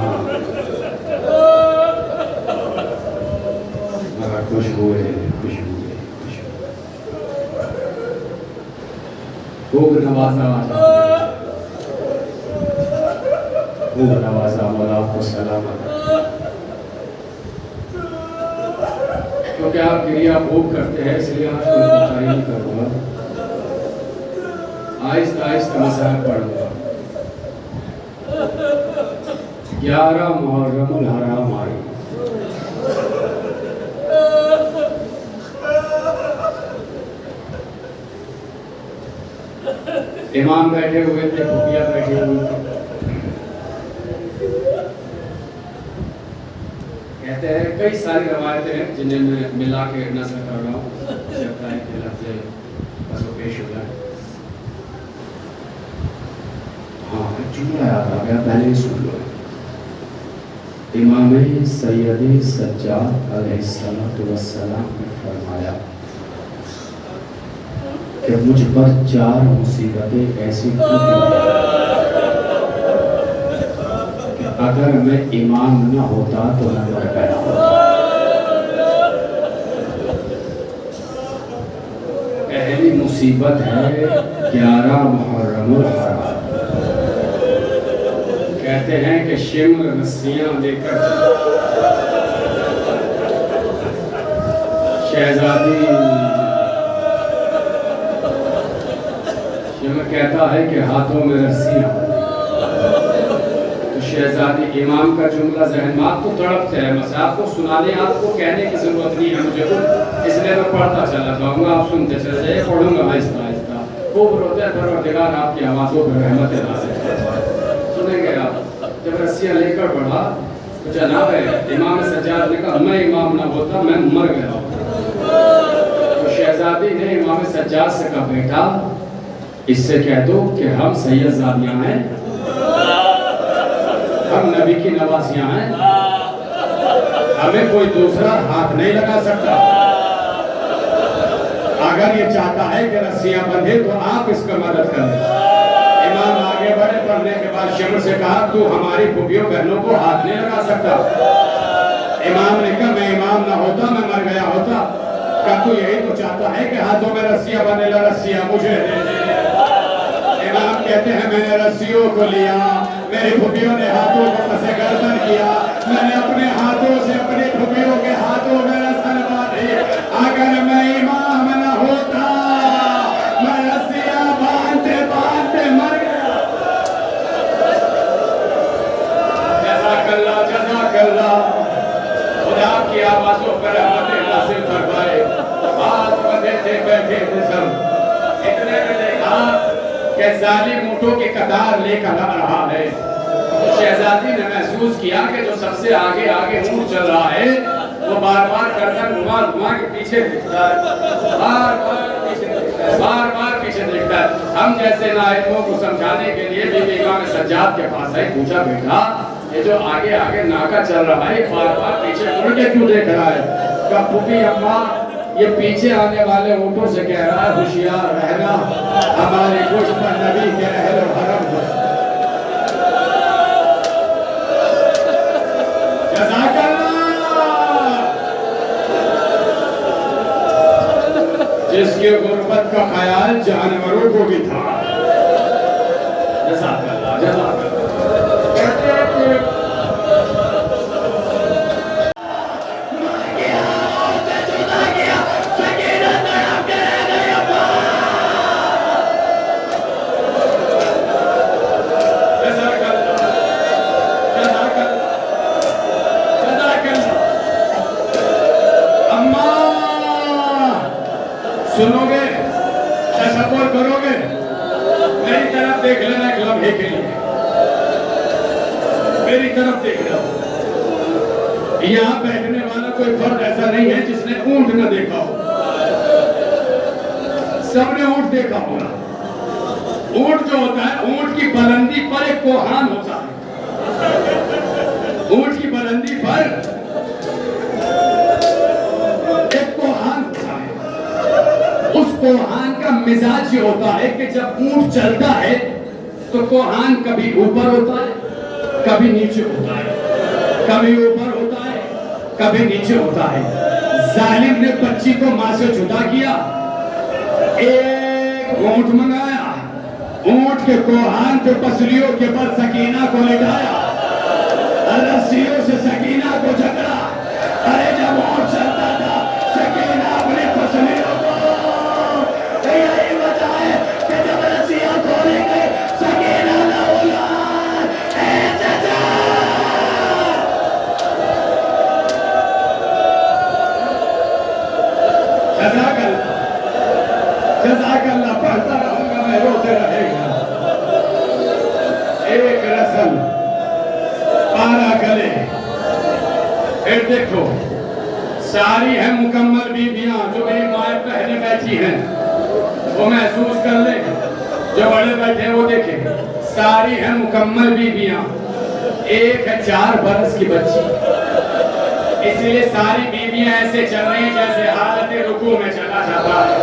مگر خوشبو ہے خوشبو ہے خوب نوازا خوب نوازا مولا آپ کو سلامت کیونکہ آپ گریہ خوب کرتے ہیں اس لیے آپ کو بتائی نہیں کروں گا آہستہ آہستہ مسائل پڑھوں گا 11 محرم الحرام آئی امام بیٹھے ہوئے تھے بھوپیا بیٹھے ہوئے تھے کہتے ہیں کئی ساری روایتیں ہیں جنہیں میں ملا کے نظر کر رہا ہوں جب تائیں کہ لفظ بس وہ پیش ہو جائے ہاں جملہ یاد آ گیا پہلے ہی سن لو امام سید سجاد علیہ السلام نے فرمایا کہ مجھ پر 4 مصیبتیں ایسی کہ اگر میں امام نہ ہوتا تو نہ مر گیا ہوتا پہلی مصیبت ہے 11 محرم الحرام کہتے ہیں کہ شمر رسیاں لے کر شہزادی شمر کہتا ہے کہ ہاتھوں میں رسیاں تو شہزادی امام کا جملہ ذہن میں آپ کو تڑپتے ہیں بس آپ کو سنانے آپ کو کہنے کی ضرورت نہیں ہے مجھے اس لیے میں پڑھتا چلا جاؤں گا آپ سنتے چلے جائے پڑھوں گا آہستہ آہستہ خوب روتے ہیں پروردگار آپ کی آوازوں پر رحمت نازل سنیں گے آپ جب رسیاں لے کر بڑھا تو جناب امام سجاد نے کہا میں امام نہ ہوتا میں مر گیا تو شہزادی نے امام سجاد سے کہا بیٹا اس سے کہہ دو کہ ہم سید زادیاں ہیں ہم نبی کی نوازیاں ہیں ہمیں کوئی دوسرا ہاتھ نہیں لگا سکتا اگر یہ چاہتا ہے کہ رسیاں بندھے تو آپ اس کا مدد کریں امام آگے بڑھے پڑھنے کے بعد شمر سے کہا تو ہماری پھوپھیوں بہنوں کو ہاتھ نہیں لگا سکتا امام نے کہا میں امام نہ ہوتا میں مر گیا ہوتا کہا تو یہی تو چاہتا ہے کہ ہاتھوں میں رسیاں بندھے رسیاں مجھے دے دے امام کہتے ہیں میں نے رسیوں کو لیا، میری پھوپھیوں نے ہاتھوں کو پسے گردن کیا، میں نے اپنے ہاتھوں سے اپنی پھوپھیوں کے ہاتھوں میں رسن باندھی، اگر میں امام نہ ہوتا میں رسیاں باندھتے باندھتے مر گیا۔ جزاک اللہ جزاک اللہ، خدا کی آوازوں پر رحمت نازل فرمائے۔ بات بندے تھے بیٹھے تھے سب، اتنے میں دیکھا کہ ظالم اونٹوں کی قطار لے کر آ رہا ہے۔ شہزادی نے محسوس کیا کہ جو سب سے آگے آگے اونٹ چل رہا ہے وہ بار بار گردن گھما کے پیچھے دیکھتا ہے، بار بار پیچھے دیکھتا ہے، بار بار پیچھے دیکھتا ہے۔ ہم جیسے نائبوں کو سمجھانے کے لیے بی بی امام سجاد کے پاس آئے، پوچھا بیٹا یہ جو آگے آگے ناکا چل رہا ہے بار بار پیچھے مڑ کے کیوں دیکھ رہا ہے؟ کہا پھوپھی اماں یہ پیچھے آنے والے اونٹوں سے کہہ رہا ہے ہوشیار رہنا، ہمارے گوشت پر نبی کے اہل و حرم ہو۔ جزاک اللہ، جس کے غربت کا خیال جانوروں کو بھی تھا۔ جزاک اللہ جزاک اللہ۔ سنو گے، تصور کرو گے، میری طرف دیکھ لینا ایک لمحے کے لیے، میری طرف دیکھ لو۔ یہاں بیٹھنے والا کوئی فرد ایسا نہیں ہے جس نے اونٹ نہ دیکھا ہو، سب نے اونٹ دیکھا ہوگا۔ اونٹ جو ہوتا ہے، اونٹ کی بلندی پر ایک کوہان ہوتا ہے، اونٹ کی بلندی پر اس کوہان کا مزاج یہ ہوتا ہے کہ جب اونٹ چلتا ہے تو کوہان کبھی اوپر ہوتا ہے کبھی نیچے ہوتا ہے، کبھی اوپر ہوتا ہے کبھی نیچے ہوتا ہے۔ ظالم نے بچی کو ماں سے جدا کیا، ایک اونٹ منگایا، اونٹ کے کوہان کے پسلیوں کے پر سکینہ کو لٹایا، رسیوں سے سکینہ کو جکڑا۔ ارے جب اونٹ چلتا تھا سکینہ اپنی پسلیوں کو، یہی وجہ ہے کہ جب رسیاں کھولے گئے سکینہ نہ اولاد۔ اے چچا جزاک اللہ جزاک اللہ، پڑھتا رہوں گا میں، روتے رہے گا۔ ایک رسل، پارا گلے، پھر دیکھو ساری ہیں مکمل بیویاں جو میری مائیں پہلے بیٹھی ہیں، وہ محسوس کر لیں، جو بڑے بیٹھے ہیں وہ دیکھیں، ساری ہیں مکمل بیویاں، ایک ہے 4 برس کی بچی، اس لیے ساری بیویاں ایسے چل رہی ہیں جیسے حالت رکوع میں چلا جاتا ہے۔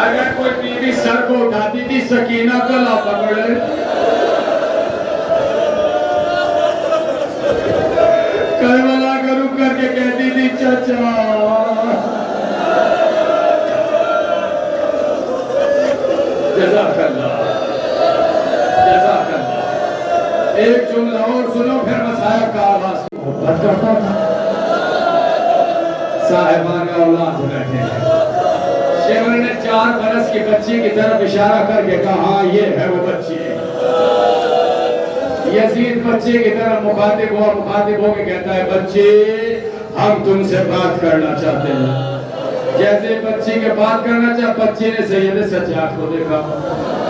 اگر کوئی بیوی سر کو اٹھاتی تھی سکینہ کو لا پکڑ لے، کربلا کا رک کر کے کہتی تھی چچا۔ جزاک اللہ جزاک اللہ۔ ایک جملہ اور سنو پھر مسائب کا آواز محبت کرتا تھا۔ صاحبان اولاد بیٹھے ہیں، شیخ نے 4 برس کی بچی کی طرف اشارہ کر کے کہا ہاں یہ ہے وہ بچی۔ یزید بچے کی طرف مخاطب ہو کے کہتا ہے بچے ہم تم سے بات کرنا چاہتے ہیں۔ جیسے بچی کے بات کرنا چاہتا، بچی نے سید سجاد کو دیکھا،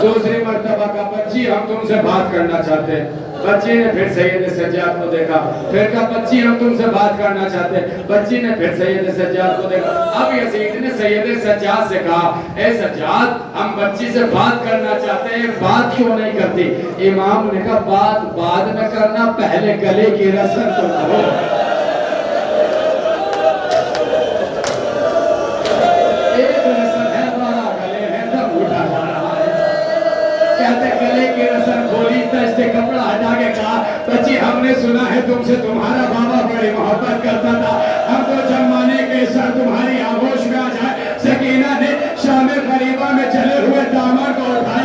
دوسری مرتبہ کا بچی ہم تم سے بات کرنا چاہتے ہیں، بچی نے پھر سید سجاد کو دیکھا، پھر کہا بچی ہم تم سے بات کرنا چاہتے ہیں، بچی نے پھر سید سجاد کو دیکھا۔ اب یزید نے سید سجاد سے کہا اے سجاد ہم بچی سے بات کرنا چاہتے ہیں، بات کیوں نہیں کرتی؟ امام نے کہا بات بعد میں کرنا، پہلے گلے کی رسم تو کرو۔ ایک رسم ہے، 12 گلے ہیں، تب اٹھا جا رہا ہے، کہتے گلے کی رسم کھولی، تشتے کپڑا ہٹا کے کہا بچی ہم نے سنا ہے تم سے تمہارا بابا بڑی محبت کرتا تھا، ہم تو جمانے کے سر تمہاری آغوش میں آ جائے۔ سکینہ نے شام قریبہ میں چلے ہوئے دامن کو اٹھایا،